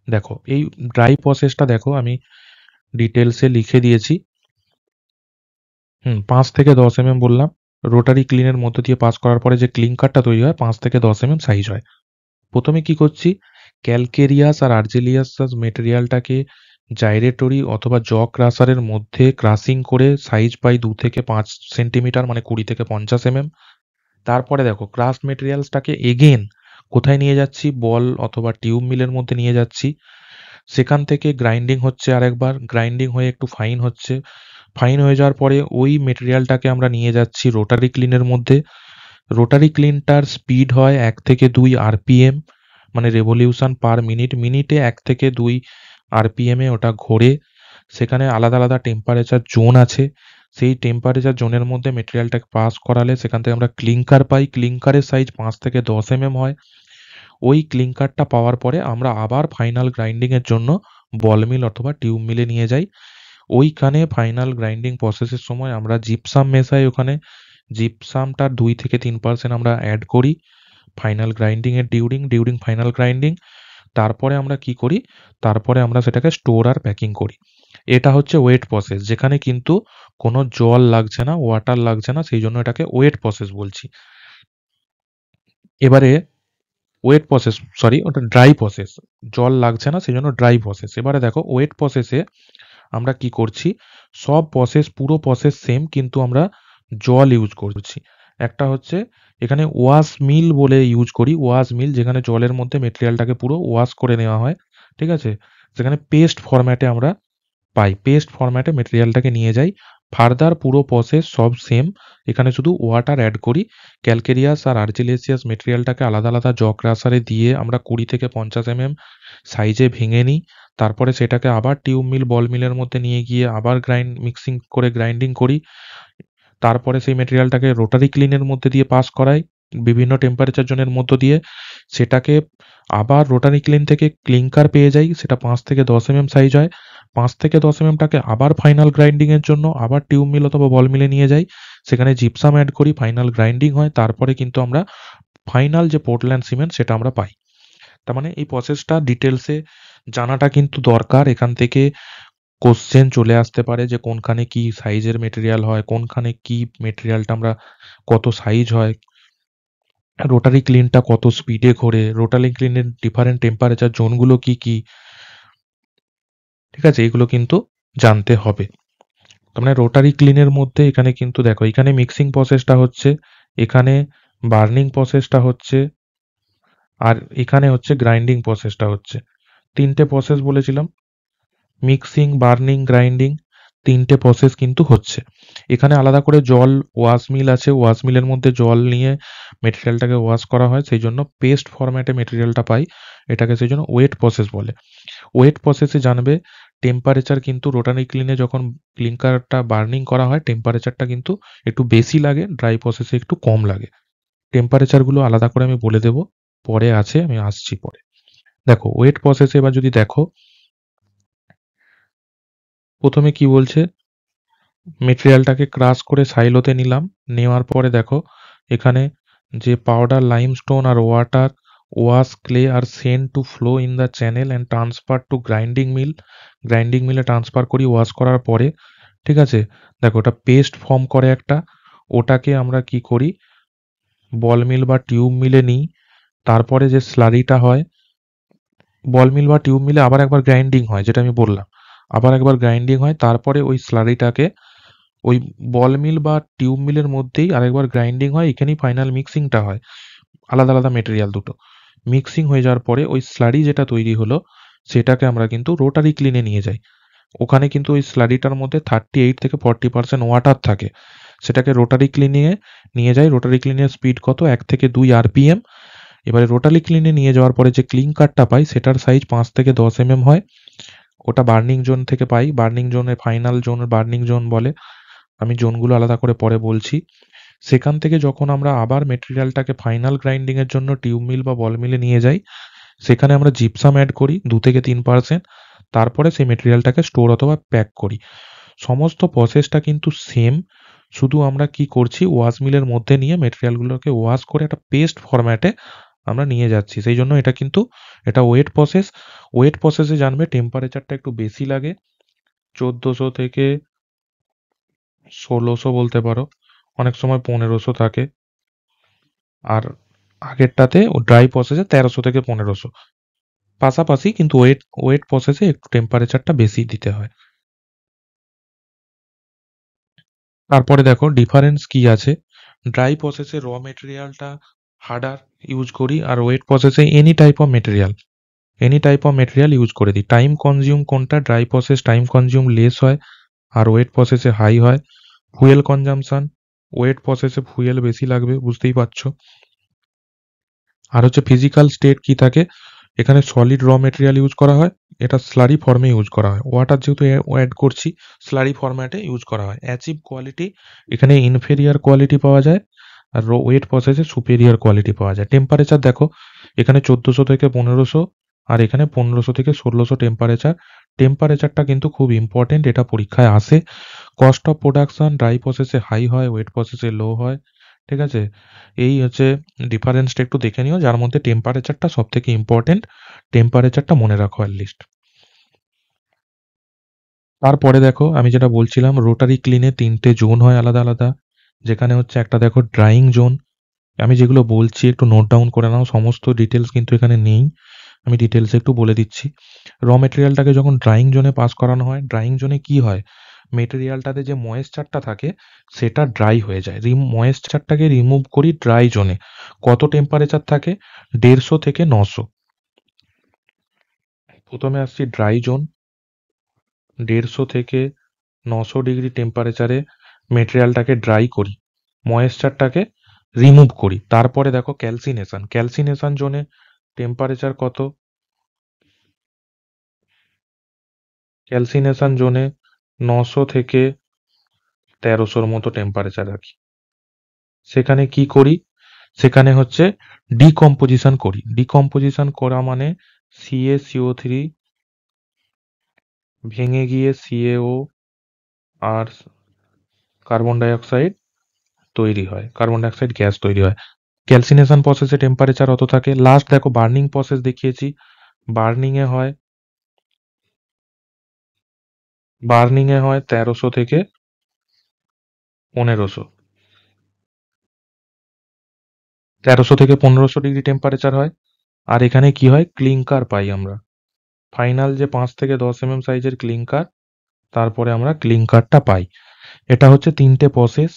দেখো এই ড্রাই প্রসেসটা দেখো আমি ডিটেলসে লিখে দিয়েছি। 5 থেকে 10 বললাম। রোটারি ক্লিনের মধ্য দিয়ে পাস করার পরে যে ক্লিংকারটা তৈরি হয় 5 থেকে 10 সাইজ হয়। প্রথমে কি করছি, ক্যালকেরিয়াস আর আর্জিলিয়াস মেটেরিয়ালটাকে জাইরেটরি অথবা জ ক্রাশারের মধ্যে ক্রাশিং করে সাইজ পাই 2 থেকে 5 সেন্টিমিটার মানে 20 থেকে 50 তারপরে দেখো ক্রাশ মেটেরিয়ালসটাকে এগেন কোথায় নিয়ে যাচ্ছি, বল অথবা টিউব মিলের মধ্যে নিয়ে যাচ্ছি। সেখান থেকে গ্রাইন্ডিং হচ্ছে, আরেকবার গ্রাইন্ডিং হয়ে একটু ফাইন হচ্ছে। ফাইন হয়ে যাওয়ার পরে ওই মেটেরিয়ালটাকে আমরা নিয়ে যাচ্ছি রোটারি ক্লিনের মধ্যে। রোটারি ক্লিনটার স্পিড হয় 1 থেকে 2 আরপিএম, মানে রেভলিউশন পার মিনিট। মিনিটে 1 থেকে 2 আরপিএমে ওটা ঘোরে। সেখানে আলাদা আলাদা টেম্পারেচার জোন আছে। সেই টেম্পারেচার জোনের মধ্যে মেটেরিয়ালটাকে পাস করালে সেখান থেকে আমরা ক্লিংকার পাই। ক্লিংকারের সাইজ 5 থেকে 10 হয়। ওই ক্লিংকারটা পাওয়ার পরে আমরা আবার ফাইনাল গ্রাইন্ডিংয়ের জন্য বল মিল অথবা টিউব মিলে নিয়ে যাই। ওইখানে ফাইনাল গ্রাইন্ডিং প্রসেসের সময় আমরা জিপসাম মেশাই। ওখানে জিপসামটার 2 থেকে 3% আমরা অ্যাড করি ফাইনাল গ্রাইন্ডিংয়ের ডিউরিং ফাইনাল গ্রাইন্ডিং। তারপরে আমরা কি করি, তারপরে আমরা সেটাকে স্টোর আর প্যাকিং করি। এটা হচ্ছে ওয়েট প্রসেস, যেখানে কিন্তু কোনো জল লাগছে না, ওয়াটার লাগছে না, সেই জন্য এটাকে ওয়েট প্রসেস বলছি। এবারে ওয়েট প্রসেস, সরি ওটা ড্রাই প্রসেস, জল লাগছে না সেই জন্য ড্রাই প্রসেস। এবারে দেখো ওয়েট প্রসেসে আমরা কি করছি, সব প্রসেস পুরো প্রসেস সেম, কিন্তু আমরা জল ইউজ করছি। একটা হচ্ছে এখানে ওয়াশ মিল বলে ইউজ করি, ওয়াশ মিল যেখানে জলের মধ্যে মেটেরিয়ালটাকে পুরো ওয়াশ করে নেওয়া হয়, ঠিক আছে? সেখানে পেস্ট ফরম্যাটে আমরা পাই, পেস্ট ফরম্যাটে মেটেরিয়ালটাকে নিয়ে যাই। ফার্দার পুরো প্রসেস সব সেম, এখানে শুধু ওয়াটার অ্যাড করি। ক্যালকেরিয়াস আর আর্জিলেসিয়াস মেটেরিয়ালটাকে আলাদা আলাদা জ ক্রাশারে দিয়ে আমরা 20 থেকে 50 সাইজে ভেঙে নিই। তারপরে সেটাকে আবার টিউব মিল বল মিলের মধ্যে নিয়ে গিয়ে আবার মিক্সিং করে গ্রাইন্ডিং করি। তারপরে সেই মেটেরিয়ালটাকে রোটারি ক্লিনের মধ্যে দিয়ে পাস করাই বিভিন্ন টেম্পারেচার জোনের মধ্য দিয়ে। সেটাকে আবার রোটারি ক্লিন থেকে ক্লিংকার পেয়ে যাই, সেটা 5 থেকে 10 সাইজ হয়। 5 থেকে 10 টাকে আবার ফাইনাল গ্রাইন্ডিং এর জন্য আবার টিউব মিল অথবা বল মিলে নিয়ে যাই। সেখানে জিপসাম অ্যাড করি, ফাইনাল গ্রাইন্ডিং হয়। তারপরে কিন্তু আমরা ফাইনাল যে পোর্টল্যান্ড সিমেন্ট সেটা আমরা পাই। তার মানে এই প্রসেসটা ডিটেলসে জানাটা কিন্তু দরকার। এখান থেকে কোশ্চেন চলে আসতে পারে যে কোনখানে কি সাইজের মেটেরিয়াল হয়, কোনখানে কি মেটেরিয়ালটা আমরা কত সাইজ হয়, রোটারি ক্লিনটা কত স্পিডে ঘোরে, রোটারি ক্লিনের ডিফারেন্ট টেম্পারেচার জোনগুলো কি কি, ঠিক আছে? এগুলো কিন্তু জানতে হবে। তার মানে রোটারি ক্লিনের মধ্যে এখানে কিন্তু দেখো, এখানে মিক্সিং প্রসেসটা হচ্ছে, এখানে বার্নিং প্রসেসটা হচ্ছে, আর এখানে হচ্ছে গ্রাইন্ডিং প্রসেসটা হচ্ছে। তিনটে প্রসেস বলেছিলাম, মিক্সিং, বার্নিং, গ্রাইন্ডিং, তিনটে প্রসেস কিন্তু হচ্ছে। এখানে আলাদা করে জল ওয়াশ মিল আছে, ওয়াশ মিলের মধ্যে জল নিয়ে মেটেরিয়ালটাকে ওয়াশ করা হয়, সেই জন্য পেস্ট ফরম্যাটে মেটেরিয়ালটা পাই। এটাকে সেই জন্য ওয়েট প্রসেস বলে। ওয়েট প্রসেসে জানবে টেম্পারেচার কিন্তু রোটারি ক্লিনে যখন ক্লিংকারটা বার্নিং করা হয় টেম্পারেচারটা কিন্তু একটু বেশি লাগে, ড্রাই প্রসেসে একটু কম লাগে। টেম্পারেচারগুলো আলাদা করে আমি বলে দেবো, পরে আছে, আমি আসছি পরে। দেখো ওয়েট প্রসেসে এবার যদি দেখো, প্রথমে কি বলছে, মেটেরিয়ালটাকে ক্রাশ করে সাইলোতে নিলাম, নেওয়ার পরে দেখো এখানে যে পাউডার লাইমস্টোন আর ওয়াটার ওয়াশ ক্লে আর sent to flow in the channel and transfer to grinding mill. Grinding মিলে ট্রান্সফার করি ওয়াশ করার পরে, ঠিক আছে? দেখো ওটা পেস্ট ফর্ম করে একটা, ওটাকে আমরা কি করি, বল মিল বা টিউব মিলে নিই। তারপরে যে স্লারিটা হয়, বল মিল বা টিউব মিলে আবার একবার গ্রাইন্ডিং হয়, যেটা আমি বললাম, আবার একবার গ্রাইন্ডিং হয়। তারপরে ওই স্লারিটাকে ওই বল মিল বা টিউব মিলের মধ্যেই আরেকবার গ্রাইন্ডিং হয়, এখানেই ফাইনাল মিক্সিংটা হয়। আলাদা আলাদা মেটেরিয়াল দুটো মিক্সিং হয়ে যাওয়ার পরে ওই স্লারি যেটা তৈরি হলো সেটাকে আমরা কিন্তু রোটারি ক্লিনে নিয়ে যাই। ওখানে কিন্তু ওই স্লারিটার মধ্যে 38 থেকে 40% ওয়াটার থাকে। সেটাকে রোটারি ক্লিনে নিয়ে যাই। রোটারি ক্লিনের স্পিড কত, 1 থেকে 2 আরপিএম। এবারে রোটারি ক্লিনে নিয়ে যাওয়ার পরে যে ক্লিংকারটা পাই সেটার সাইজ 5 থেকে 10 হয়। ওটা বার্নিং জোন থেকে পাই, বার্নিং জোনে ফাইনাল জোন বার্নিং জোন বলে। আমি জোনগুলো আলাদা করে পরে বলছি। সেখান থেকে যখন আমরা আবার মেটেরিয়ালটাকে ফাইনাল গ্রাইন্ডিং এর জন্য টিউব মিল বা বল মিলে নিয়ে যাই, সেখানে আমরা জিপসাম অ্যাড করি 2 থেকে 3%। তারপরে সেই মেটেরিয়ালটাকে স্টোর অথবা প্যাক করি। সমস্ত প্রসেসটা কিন্তু সেম, শুধু আমরা কি করছি, ওয়াশ মিলের মধ্যে নিয়ে মেটেরিয়ালগুলোকে ওয়াশ করে একটা পেস্ট ফরম্যাটে আমরা নিয়ে যাচ্ছি। সেই জন্য এটা কিন্তু এটা ওয়েট প্রসেস। ওয়েট প্রসেসে জানবে টেম্পারেচারটা একটু বেশি লাগে, 1400 থেকে 1600 বলতে পারো, অনেক সময় 1500 থাকে। আর আগেরটাতে ও ড্রাই প্রসেসে 1300 থেকে 1500, পাশাপাশি, কিন্তু ওয়েট ওয়েট প্রসেসে একটু টেম্পারেচারটা বেশি দিতে হয়। তারপরে দেখো ডিফারেন্স কি আছে, ড্রাই প্রসেসে র মেটেরিয়ালটা হার্ডার ইউজ করি, আর ওয়েট প্রসেসে any type of material use করে দিই। টাইম কনজিউম কোনটা, dry process time consume less হয় আর ওয়েট প্রসেসে হাই হয়। ফুয়েল কনজাম্পশন, ওয়েট প্রসেসে ফুয়েল বেশি লাগবে, বুঝতেই পারছো। আর হচ্ছে ফিজিক্যাল স্টেট কি থাকে, এখানে সলিড র মেটেরিয়াল ইউজ করা হয়, এটা স্লারি ফর্মে ইউজ করা হয়। ওয়াটার যেহেতু অ্যাড করছি, স্লারি ফরম্যাটে ইউজ করা হয়। অ্যাচিভ কোয়ালিটি, এখানে ইনফেরিয়ার কোয়ালিটি পাওয়া যায়, আর ওয়েট প্রসেসে সুপেরিয়ার কোয়ালিটি পাওয়া যায়। টেম্পারেচার দেখো, এখানে 1400 থেকে 1500, আর এখানে 1500 থেকে 1600 টেম্পারেচার। টেম্পারেচারটা কিন্তু খুব ইম্পর্টেন্ট, এটা পরীক্ষায় আসে। কস্ট অফ প্রোডাকশন, ড্রাই প্রসেসে হাই হয়, ওয়েট প্রসেসে লো হয়, ঠিক আছে? এই হচ্ছে ডিফারেন্সটা, একটু দেখে নিও, যার মধ্যে টেম্পারেচারটা সব থেকে ইম্পর্টেন্ট। টেম্পারেচারটা মনে রাখো অ্যাটলিস্ট। তারপরে দেখো আমি যেটা বলছিলাম, রোটারি ক্লিনে তিনটে জোন হয় আলাদা আলাদা, যেখানে হচ্ছে একটা দেখো ড্রাইং জোন, আমি যেগুলো বলছি একটু নোট ডাউন করে নাও, সমস্ত ডিটেলস কিন্তু এখানে নেই, আমি ডিটেলসে একটু বলে দিচ্ছি। র মেটেরিয়ালটাকে যখন ড্রাইং জোনে পাস করানো হয়, ড্রাইং জোনে কি হয়, মেটেরিয়ালটাতে যে ময়েশ্চারটা থাকে সেটা ড্রাই হয়ে যায়। ময়েশ্চারটাকে রিমুভ করি ড্রাই জোনে। কত টেম্পারেচার থাকে? 150 থেকে 900। প্রথমে আসছি ড্রাই জোন, 150 থেকে 900 ডিগ্রি টেম্পারেচারে মেটেরিয়ালটাকে ড্রাই করি, ময়েশ্চারটাকে রিমুভ করি। তারপরে দেখো ক্যালসিনেশন, ক্যালসিনেশন জোনে টেম্পারেচার কত? ক্যালসিনেশন জোনে 900 থেকে 1300 মতো টেম্পারেচার রাখি। সেখানে কি করি? সেখানে হচ্ছে ডিকম্পোজিশন করি। ডিকম্পোজিশন করা মানে CaCO3 ভেঙে গিয়ে CaO আর কার্বন ডাই অক্সাইড তৈরি হয়, কার্বন ডাই অক্সাইড গ্যাস তৈরি হয়। ক্যালসিনেশন প্রসেসে টেম্পারেচার অত থাকে। লাস্ট দেখো বার্নিং প্রসেস দেখিয়েছি, বার্নিং এ হয় 1300 থেকে 1500, 1300 থেকে 1500 ডিগ্রি টেম্পারেচার হয়। আর এখানে কি হয়, ক্লিংকার পাই আমরা। ফাইনাল যে 5 থেকে 10 সাইজের ক্লিংকার, তারপরে আমরা ক্লিংকারটা পাই। এটা হচ্ছে 3টে প্রসেস।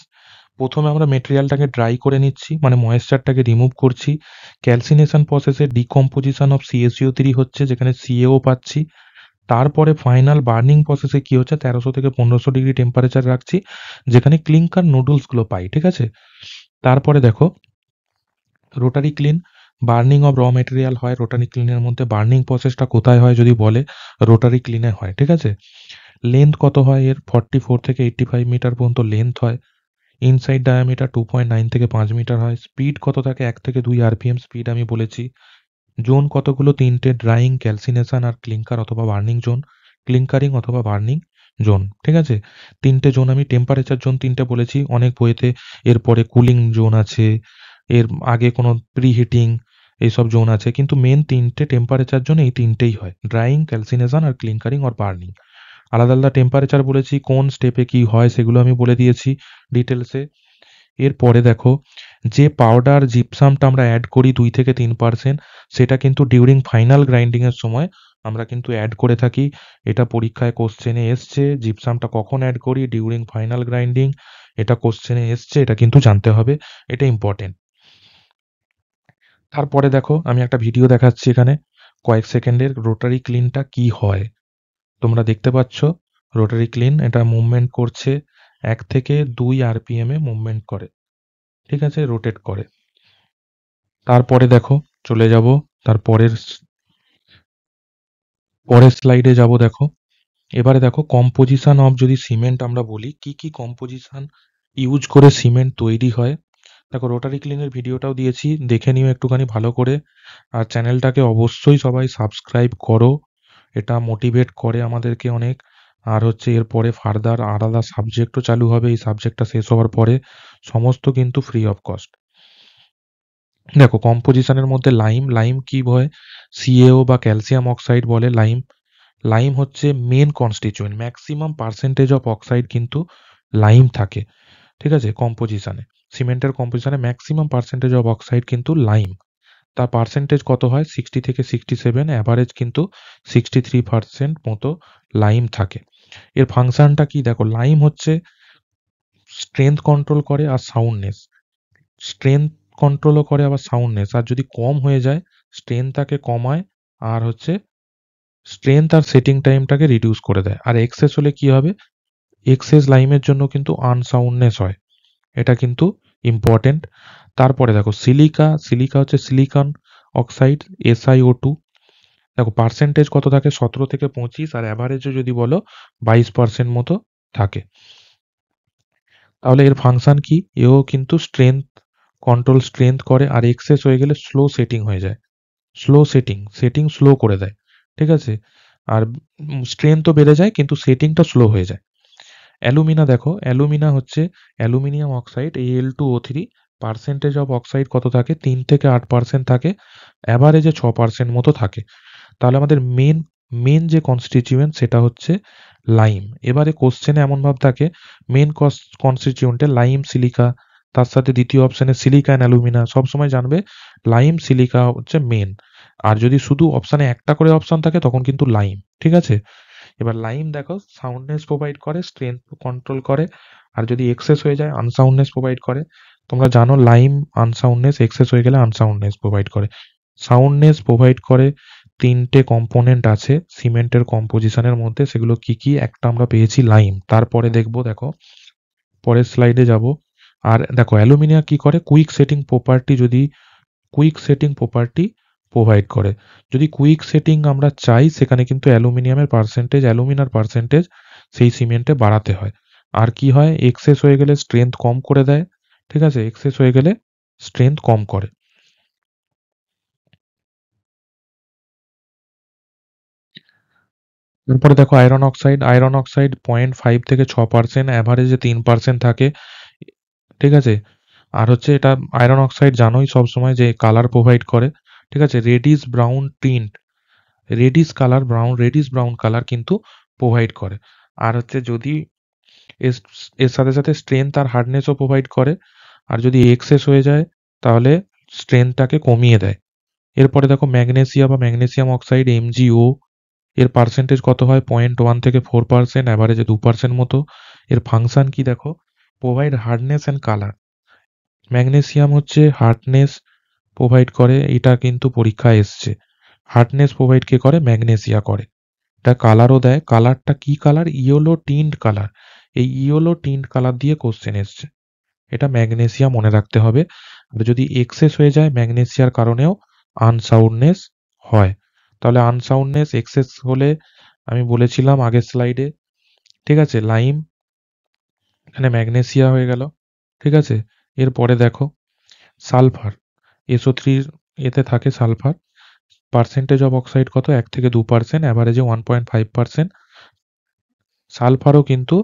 প্রথমে আমরা মেটেরিয়ালটাকে ড্রাই করে নিচ্ছি, মানে ময়েশ্চারটাকে রিমুভ করছি। ক্যালসিনেশন প্রসেসে ডিকম্পোজিশন অফ CaCO3 হচ্ছে, যেখানে CaO পাচ্ছি। তারপরে ফাইনাল বার্নিং প্রসেসে কি হচ্ছে, 1300 থেকে 1500 ডিগ্রি টেম্পারেচার রাখছি, যেখানে ক্লিংকার নুডলসগুলো পাই। ঠিক আছে? তারপরে দেখো রোটারি ক্লিন, বার্নিং অফ র মেটেরিয়াল হয় রোটারি ক্লিনের মধ্যে। বার্নিং প্রসেসটা কোথায় হয় যদি বলে, রোটারি ক্লিনে হয়। ঠিক আছে? লেন্থ কত হয় এর? 44 থেকে 85 মিটার পর্যন্ত লেন্থ হয়। ইনসাইড ডায়ামিটার 2.9 থেকে 5 মিটার হয়। স্পিড কত থাকে? 1 থেকে 2 RPM স্পিড আমি বলেছি। জোন কতগুলো? 3টে, ড্রাইং, ক্যালসিনেশন আর ক্লিংকার অথবা বার্নিং জোন, ক্লিংকারিং অথবা বার্নিং জোন। ঠিক আছে? 3টে জোন আমি টেম্পারেচার জোন 3টে বলেছি অনেক বইয়েতে। এরপরে কুলিং জোন আছে, এর আগে কোনো প্রিহিটিং এইসব জোন আছে, কিন্তু মেন 3টে টেম্পারেচার জোন এই 3টেই হয়, drawing, calcination R ক্লিংকারিং or burning. আলাদা আলাদা টেম্পারেচার বলেছি, কোন স্টেপে কি হয় সেগুলো আমি বলে দিয়েছি ডিটেলসে। এরপরে দেখো যে পাউডার জিপসামটা আমরা অ্যাড করি 2 থেকে 3%, সেটা কিন্তু ডিউরিং ফাইনাল গ্রাইন্ডিং এর সময় আমরা কিন্তু অ্যাড করে থাকি। এটা পরীক্ষায় কোশ্চেনে এসছে, জিপসামটা কখন অ্যাড করি? During final grinding. এটা কোশ্চেনে এসছে, এটা কিন্তু জানতে হবে, এটা ইম্পর্টেন্ট। তারপরে দেখো আমি একটা ভিডিও দেখাচ্ছি এখানে কয়েক সেকেন্ডের, রোটারি ক্লিনটা কি হয় তোমরা দেখতে পাচ্ছ। রোটারি ক্লিন এটা মুভমেন্ট করছে 1 থেকে 2 RPM এ মুভমেন্ট করে। ঠিক আছে? রোটেট করে। তারপরে দেখো চলে যাব তার পরের স্লাইডে যাব। দেখো এবারে দেখো কম্পোজিশন অফ, যদি সিমেন্ট আমরা বলি, কি কি কম্পোজিশন ইউজ করে সিমেন্ট তৈরি হয়। দেখো রোটারি ক্লিনের ভিডিওটাও দিয়েছি, দেখে নিও একটুখানি ভালো করে। আর চ্যানেলটাকে অবশ্যই সবাই সাবস্ক্রাইব করো, এটা মোটিভেট করে আমাদেরকে অনেক। আর হচ্ছে এরপরে ফার্দার আলাদা সাবজেক্টও চালু হবে, এই সাবজেক্টটা শেষ হওয়ার পরে, সমস্ত কিন্তু ফ্রি অফ কস্ট। দেখো কম্পোজিশনের মধ্যে লাইম, লাইম কি হয়? CaO বা ক্যালসিয়াম অক্সাইড বলে লাইম। লাইম হচ্ছে main constituent, maximum percentage of oxide কিন্তু লাইম থাকে। ঠিক আছে? কম্পোজিশনে, সিমেন্টের কম্পোজিশনে ম্যাক্সিমাম পার্সেন্টেজ অফ অক্সাইড কিন্তু লাইম। তার পার্সেন্টেজ কত হয়? 60 থেকে 67, অ্যাভারেজ কিন্তু 63% মতো লাইম থাকে। এর ফাংশনটা কি? দেখো লাইম হচ্ছে স্ট্রেংথ কন্ট্রোল করে আর সাউন্ডনেস, স্ট্রেংথ কন্ট্রোলও করে আবার সাউন্ডনেস। আর যদি কম হয়ে যায় স্ট্রেংথটাকে কমায়, আর হচ্ছে স্ট্রেংথ আর সেটিং টাইমটাকে রিডিউস করে দেয়। আর এক্সেস হলে কি হবে? এক্সেস লাইমের জন্য কিন্তু আনসাউন্ডনেস হয়, এটা কিন্তু ইম্পর্টেন্ট। তারপরে দেখো সিলিকা, সিলিকা হচ্ছে সিলিকন অক্সাইড, SiO2। দেখো পার্সেন্টেজ কত থাকে? 17 থেকে 25, আর অ্যাভারেজে যদি বলো 22% মতো থাকে। তাহলে এর ফাংশন কি? এও কিন্তু স্ট্রেংথ কন্ট্রোল, স্ট্রেংথ করে। আর এক্সেস হয়ে গেলে স্লো সেটিং হয়ে যায়, স্লো সেটিং, সেটিং স্লো করে দেয়। ঠিক আছে? আর স্ট্রেংথও বেড়ে যায় কিন্তু সেটিংটা স্লো হয়ে যায়। অ্যালুমিনা, দেখো অ্যালুমিনা হচ্ছে aluminium oxide, Al2O3। Percentage of oxide কত থাকে? 3 থেকে 8% থাকে, অ্যাভারেজে 6% মতো থাকে। তাহলে আমাদের মেন যে কনস্টিটিউয়েন্ট সেটা হচ্ছে লাইম। এবারে কোশ্চেনে এমন ভাব থাকে মেন কনস্টিটিউয়েন্টে লাইম, সিলিকা, তার সাথে দ্বিতীয় অপশনে সিলিকা অ্যান্ড অ্যালুমিনা। সবসময় জানবে লাইম, সিলিকা হচ্ছে মেন। আর যদি শুধু অপশনে একটা করে অপশন থাকে তখন কিন্তু লাইম। ঠিক আছে? এবার লাইম দেখো সাউন্ডনেস প্রোভাইড করে, স্ট্রেংথ কন্ট্রোল করে, আর যদি এক্সেস হয়ে যায় আনসাউন্ডনেস প্রোভাইড করে। তোমরা জানো লাইম আনসাউন্ডনেস, এক্সেস হয়ে গেলে আনসাউন্ডনেস প্রোভাইড করে। সাউন্ডনেস প্রোভাইড করে তিনটে কম্পোনেন্ট আছে সিমেন্টের কম্পোজিশনের মধ্যে, সেগুলো কি কি? একটা আমরা পেয়েছি লাইম, তারপরে দেখবো, দেখো পরের স্লাইডে যাব। আর দেখো অ্যালুমিনিয়াম কি করে, কুইক সেটিং প্রপার্টি, যদি কুইক সেটিং প্রপার্টি প্রোভাইড করে। যদি কুইক সেটিং আমরা চাই সেখানে কিন্তু অ্যালুমিনিয়ামের পার্সেন্টেজ, অ্যালুমিনার পার্সেন্টেজ সেই সিমেন্টে বাড়াতে হয়। আর কি হয়, এক্সেস হয়ে গেলে স্ট্রেংথ কম করে দেয়। ঠিক আছে, এক্সেস হয়ে গেলে স্ট্রেংথ কম করে। তারপরে দেখো আয়রন অক্সাইড 0.5 থেকে 6%, অ্যাভারেজে 3% থাকে। ঠিক আছে, আর হচ্ছে এটা আয়রন অক্সাইড জানোই সবসময় যে কালার প্রোভাইড করে। ঠিক আছে, radish brown tint, radish brown colour কিন্তু প্রোভাইড করে। আর হচ্ছে যদি এর এর সাথে সাথে স্ট্রেংথ আর হার্ডনেসও প্রোভাইড করে। আর যদি এক্সেস হয়ে যায় তাহলে স্ট্রেংথটাকে কমিয়ে দেয়। এরপরে দেখো ম্যাগনেসিয়াম অক্সাইড এমজিও, এর পার্সেন্টেজ কত হয়, 0.1 থেকে 4%, অ্যাভারেজে 2% মতো। এর ফাংশন কি দেখো, provide hardness and colour. Magnesium হচ্ছে হার্ডনেস প্রোভাইড করে, এটা কিন্তু পরীক্ষায় এসছে। হার্ডনেস প্রোভাইড কে করে, ম্যাগনেসিয়া করে। এটা কালারও দেয়, কালারটা কি কালার, ইয়েলো টিন্ট কালার। এই ইয়েলো টিন্ট কালার দিয়ে কোশ্চেন এসছে, এটা ম্যাগনেসিয়া মনে রাখতে হবে। আর যদি এক্সেস হয়ে যায় ম্যাগনেসিয়ার কারণেও আনসাউন্ডনেস হয়। তাহলে আনসাউন্ডনেস এক্সেস হলে আমি বলেছিলাম আগের স্লাইডে। ঠিক আছে, লাইম, এখানে ম্যাগনেসিয়া হয়ে গেল। ঠিক আছে, এরপরে দেখো সালফার, SO3 এতে থাকে সালফার। পার্সেন্টেজ অফ অক্সাইড কত, 1 থেকে 2%, অ্যাভারেজে 1.5%। সালফারও কিন্তু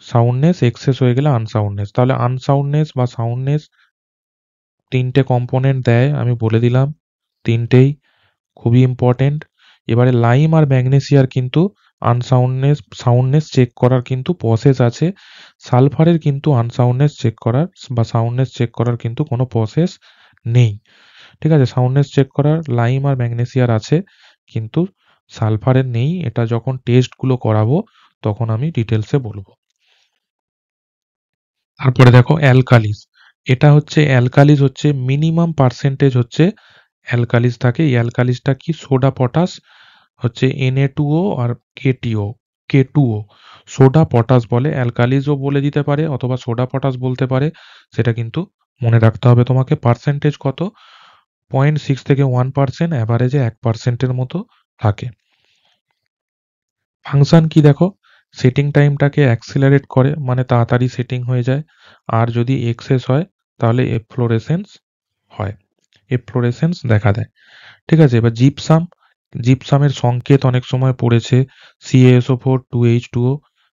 সাউন্ডনেস, এক্সেস হয়ে গেলে আনসাউন্ডনেস। তাহলে আনসাউন্ডনেস বা সাউন্ডনেস তিনটে কম্পোনেন্ট দেয়, আমি বলে দিলাম তিনটেই খুবই ইম্পর্টেন্ট। এবারে লাইম আর ম্যাগনেসিয়ার কিন্তু সাউন্ডনেস চেক করার কিন্তু প্রসেস আছে। সালফারের কিন্তু আনসাউন্ডনেস চেক করার বা সাউন্ডনেস চেক করার কিন্তু কোনো প্রসেস নেই। ঠিক আছে, সাউন্ডনেস চেক করার লাইম আর ম্যাগনেসিয়ার আছে, কিন্তু সালফারের নেই। এটা যখন টেস্টগুলো করাবো তখন আমি ডিটেলসে বলবো। তারপরে দেখো অ্যালকালিস, এটা হচ্ছে অ্যালকালিস হচ্ছে মিনিমাম পার্সেন্টেজ হচ্ছে অ্যালকালিস থাকে। এই অ্যালকালিসটা কি, সোডা পটাশ হচ্ছে Na2O আর K2O, সোডা পটাশ বলে, অ্যালকালিসও বলে দিতে পারে অথবা সোডা পটাশ বলতে পারে, সেটা কিন্তু মনে রাখতে হবে তোমাকে। পার্সেন্টেজ কত, 0.6 থেকে 1%, অ্যাভারেজে 1%-এর মতো থাকে। ফাংশন কি দেখো, সেটিং টাইমটাকে অ্যাক্সিলারেট করে, মানে তাড়াতাড়ি সেটিং হয়ে যায়। আর যদি এক্সেস হয় তাহলে এফ্লোরেসেন্স হয়, এফ্লোরেসেন্স দেখা দেয়। ঠিক আছে, এবার জিপসামের সংকেত অনেক সময় পড়েছে, CaSO4 2H2O,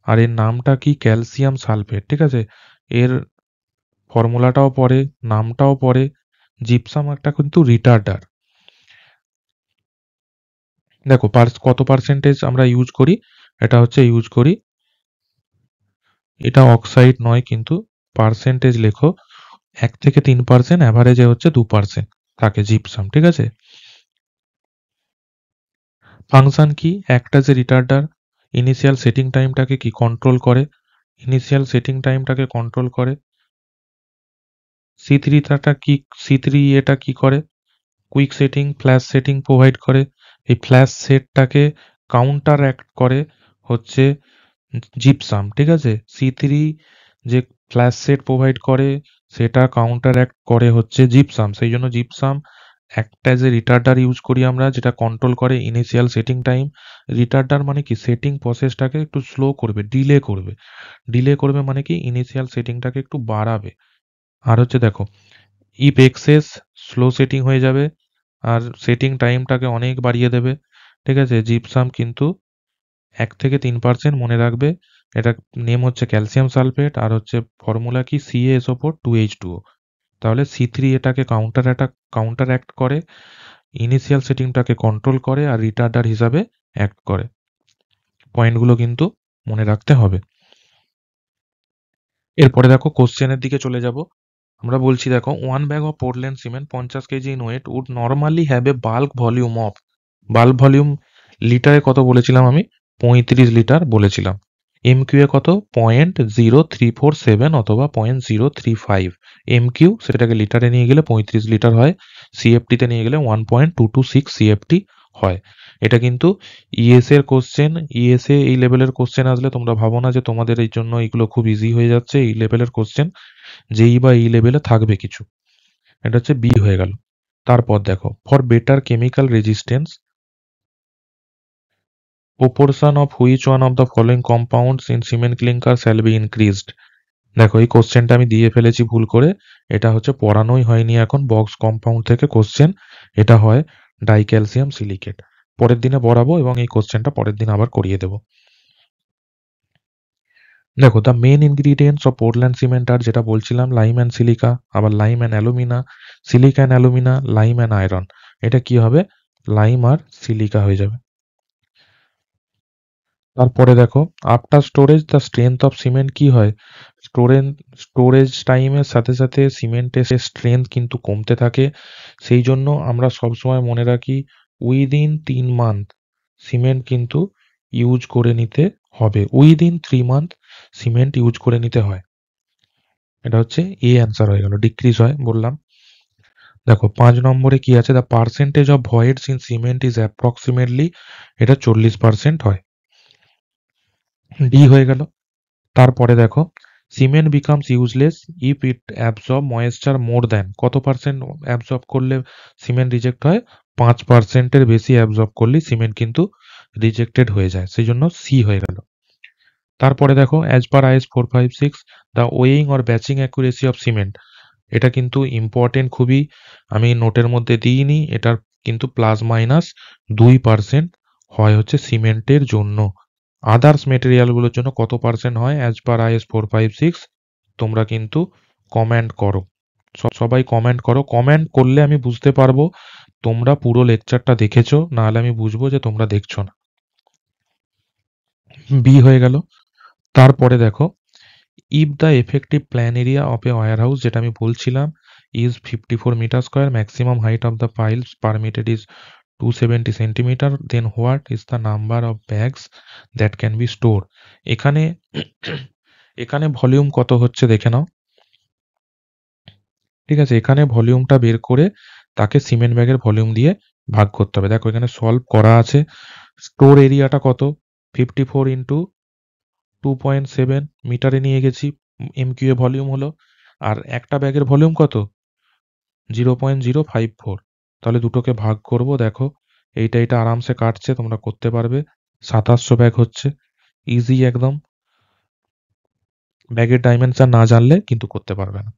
আর এর নামটা কি, ক্যালসিয়াম সালফেট। ঠিক আছে, এর ফর্মুলাটাও পড়ে, নামটাও পড়ে। জিপসাম একটা কিন্তু রিটার্ডার। দেখো কত পার্সেন্টেজ আমরা ইউজ করি, এটা হচ্ছে ইউজ করি, এটা অক্সাইড নয় কিন্তু পার্সেন্টেজ লেখো, 1 থেকে 3%, অ্যাভারেজে হচ্ছে 2% থাকে জিপসাম। ঠিক আছে, ফাংশন কি, একটা যে রিটার্ডার, ইনিশিয়াল সেটিং টাইমটাকে কি কন্ট্রোল করে, ইনিশিয়াল সেটিং টাইমটাকে কন্ট্রোল করে। সি থ্রিটা কি, C3 এটা কি করে, quick setting, flash setting provide করে। এই ফ্ল্যাশ সেটটাকে কাউন্টার অ্যাক্ট করে হচ্ছে জিপসাম। ঠিক আছে, C3 যে ফ্ল্যাশ সেট প্রোভাইড করে সেটা কাউন্টার অ্যাক্ট করে হচ্ছে জিপসাম। সেই জন্য জিপসাম একটা যে রিটার্ডার ইউজ করি আমরা, যেটা কন্ট্রোল করে ইনিশিয়াল সেটিং টাইম। রিটার্ডার মানে কি, সেটিং প্রসেসটাকে একটু স্লো করবে, ডিলে করবে মানে কি, ইনিশিয়াল সেটিংটাকে একটু বাড়াবে। আর হচ্ছে দেখো, ইফ এক্সেস, স্লো সেটিং হয়ে যাবে আর সেটিং টাইমটাকে অনেক বাড়িয়ে দেবে। ঠিক আছে, জিপসাম কিন্তু 1 থেকে 3% মনে রাখবে। এটা নেম হচ্ছে ক্যালসিয়াম সালফেট, আর হচ্ছে ফর্মুলা কি, CaSO4 2H2O। তাহলে C3 এটাকে কাউন্টার অ্যাক্ট করে, ইনিশিয়াল সেটিংটাকে কন্ট্রোল করে, আর রিটার্ডার হিসাবে অ্যাক্ট করে। পয়েন্টগুলো কিন্তু মনে রাখতে হবে। এরপরে দেখো কোশ্চেনের দিকে চলে যাব। আমরা বলছি দেখো 1 bag of Portland cement 50 KG in weight would normally have a bulk volume লিটারে কত বলেছিলাম আমি? 35 লিটার বলেছিলাম। MQ এ কত? 0.0347 অথবা 0.035। MQ সেটাকে লিটারে নিয়ে গেলে 35 লিটার হয়। CFT তে নিয়ে গেলে 1.226 CFT হয়। এটা কিন্তু ES এর কোশ্চেন। ES এ এই লেভেলের কোশ্চেন আসলে তোমরা ভাবো না যে তোমাদের এই জন্য এগুলো খুব ইজি হয়ে যাচ্ছে। এই লেভেলের কোশ্চেন যেই বা এই লেভেলে থাকবে কিছু। এটা হচ্ছে বি হয়ে গেল। তারপর দেখো for better chemical resistance proportion of which one of the following compounds in cement clinker shall be increased। দেখো এই কোশ্চেনটা আমি দিয়ে ফেলেছি ভুল করে। এটা হচ্ছে পড়ানোই হয়নি এখন বক্স কম্পাউন্ড থেকে কোশ্চেন। এটা হয় ডাইক্যালসিয়াম সিলিকেট। পরের দিনে পড়াবো এবং এই কোশ্চেনটা পরের দিন আবার করিয়ে দেবো। দেখো the main ingredients of Portland cement আর যেটা বলছিলাম লাইম অ্যান্ড সিলিকা, আবার lime and alumina, silica and alumina, lime and iron. এটা কি হবে? লাইম আর সিলিকা হয়ে যাবে। তারপরে দেখো after storage the strength of cement কি হয়? স্টোরেজ টাইমের সাথে সাথে সিমেন্টের স্ট্রেংথ কিন্তু কমতে থাকে। সেই জন্য আমরা সবসময় মনে রাখি উইদিন 3 মান্থ সিমেন্ট কিন্তু ইউজ করে নিতে হবে। উইদিন 3 মান্থ সিমেন্ট ইউজ করে নিতে হয়। এটা হচ্ছে এ অ্যান্সার হয়ে গেল। ডিক্রিজ হয় বললাম। দেখো 5 নম্বরে কি আছে? The percentage of voids in cement is approximately, এটা 40% হয়। ডি হয়ে গেল। তারপরে দেখো cement becomes useless if it absorb moisture more than, কত পার্সেন্ট অ্যাবজর্ব করলে সিমেন্ট রিজেক্ট হয়? 5%-এর বেশি অ্যাবজর্ব করলে সিমেন্ট কিন্তু রিজেক্টেড হয়ে যায়। সেই জন্য সি হয়ে গেল। তারপরে দেখো as per IS 456 the weighing or batching accuracy of cement, এটা কিন্তু ইম্পর্টেন্ট খুবই। আমি নোটের মধ্যে দিইনি। এটার কিন্তু +- 2% হয় হচ্ছে সিমেন্টের জন্য। আদার্স মেটেরিয়ালগুলোর জন্য কত পার্সেন্ট হয় অ্যাজ পার IS 456? তোমরা কিন্তু কমেন্ট করো। সবাই কমেন্ট করো। কমেন্ট করলে আমি বুঝতে পারবো তোমরা পুরো লেকচারটা দেখেছো, নাহলে আমি বুঝবো যে তোমরা দেখছো না। বি হয়ে গেল। তারপরে দেখো if the effective plan area of a warehouse, যেটা আমি বলছিলাম, is 54 metre square, maximum height of the piles permitted is 270 centimetre, then what is the number of bags that can be store. এখানে এখানে volume কত হচ্ছে দেখে নাও। ঠিক আছে, এখানে ভলিউমটা বের করে তাকে সিমেন্ট ব্যাগের ভলিউম দিয়ে ভাগ করতে হবে। দেখো এখানে সলভ করা আছে। স্টোর এরিয়াটা কত? 54 ইন্টু 2.7 মিটারে নিয়ে গেছি। MQ এ ভলিউম হলো। আর একটা ব্যাগের ভলিউম কত? 0.054। তাহলে দুটোকে ভাগ করব। দেখো এইটা আরামসে কাটছে, তোমরা করতে পারবে। 2700 ব্যাগ হচ্ছে। ইজি একদম। ব্যাগের ডাইমেনশন না জানলে কিন্তু করতে পারবে না।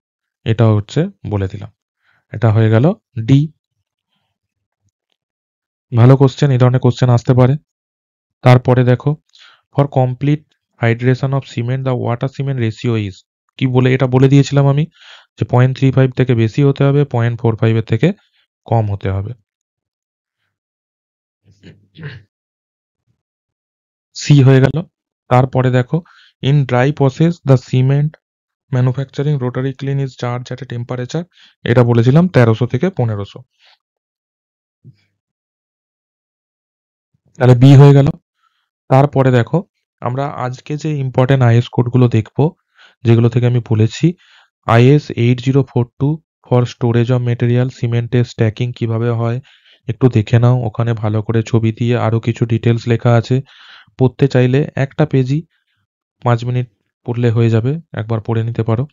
এটা হচ্ছে বলে দিলাম। এটা হয়ে গেল ডি। ভালো কোশ্চেন, এই ধরনের কোশ্চেন আসতে পারে। তারপরে দেখো for complete hydration of cement the water cement ratio is, কি বলে এটা বলে দিয়েছিলাম আমি যে 0.35 থেকে বেশি হতে হবে, 0.45 এর থেকে কম হতে হবে। সি হয়ে গেল। তারপরে দেখো in dry process the cement manufacturing rotary clean is charge at a temperature, এটা বলেছিলাম 1300 থেকে 1500। তাহলে বি হয়ে গেল। তারপরে দেখো আমরা আজকে যে ইম্পর্টেন্ট IS কোডগুলো দেখবো, যেগুলো থেকে আমি বলেছি IS 8042 for storage of material, সিমেন্টের স্ট্যাকিং কিভাবে হয় একটু দেখে নাও। ওখানে ভালো করে ছবি দিয়ে আরো কিছু ডিটেলস লেখা আছে। পড়তে চাইলে একটা পেজই 5 মিনিট পড়লে হয়ে যাবে, একবার পড়ে নিতে পারো।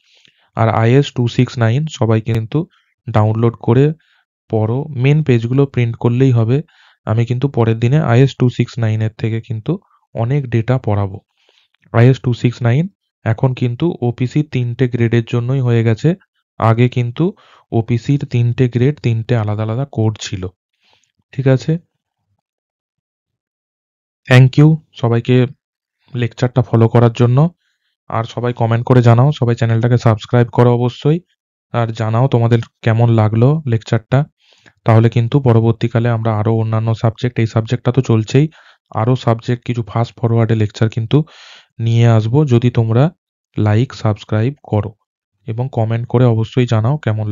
আর IS 269 সবাই কিন্তু ডাউনলোড করে পড়ো। মেন পেজগুলো প্রিন্ট করলেই হবে। আমি কিন্তু পরের দিনে IS 269 এর থেকে কিন্তু অনেক ডেটা পড়াবো। IS 269 এখন কিন্তু OPC 3টে গ্রেডের জন্যই হয়ে গেছে। আগে কিন্তু OPCর 3টে গ্রেড, 3টে আলাদা আলাদা কোড ছিল। ঠিক আছে, থ্যাংক ইউ সবাইকে লেকচারটা ফলো করার জন্য। আর সবাই কমেন্ট করে জানাও, সবাই চ্যানেলটাকে সাবস্ক্রাইব করো অবশ্যই। আর জানাও তোমাদের কেমন লাগলো লেকচারটা। তাহলে কিন্তু পরবর্তীকালে আমরা আরো অন্যান্য সাবজেক্ট, এই সাবজেক্টটা তো চলছেই, আরো সাবজেক্ট কিছু ফাস্ট ফরওয়ার্ডে লেকচার কিন্তু নিয়ে আসবো যদি তোমরা লাইক সাবস্ক্রাইব করো। এবং কমেন্ট করে অবশ্যই জানাও কেমন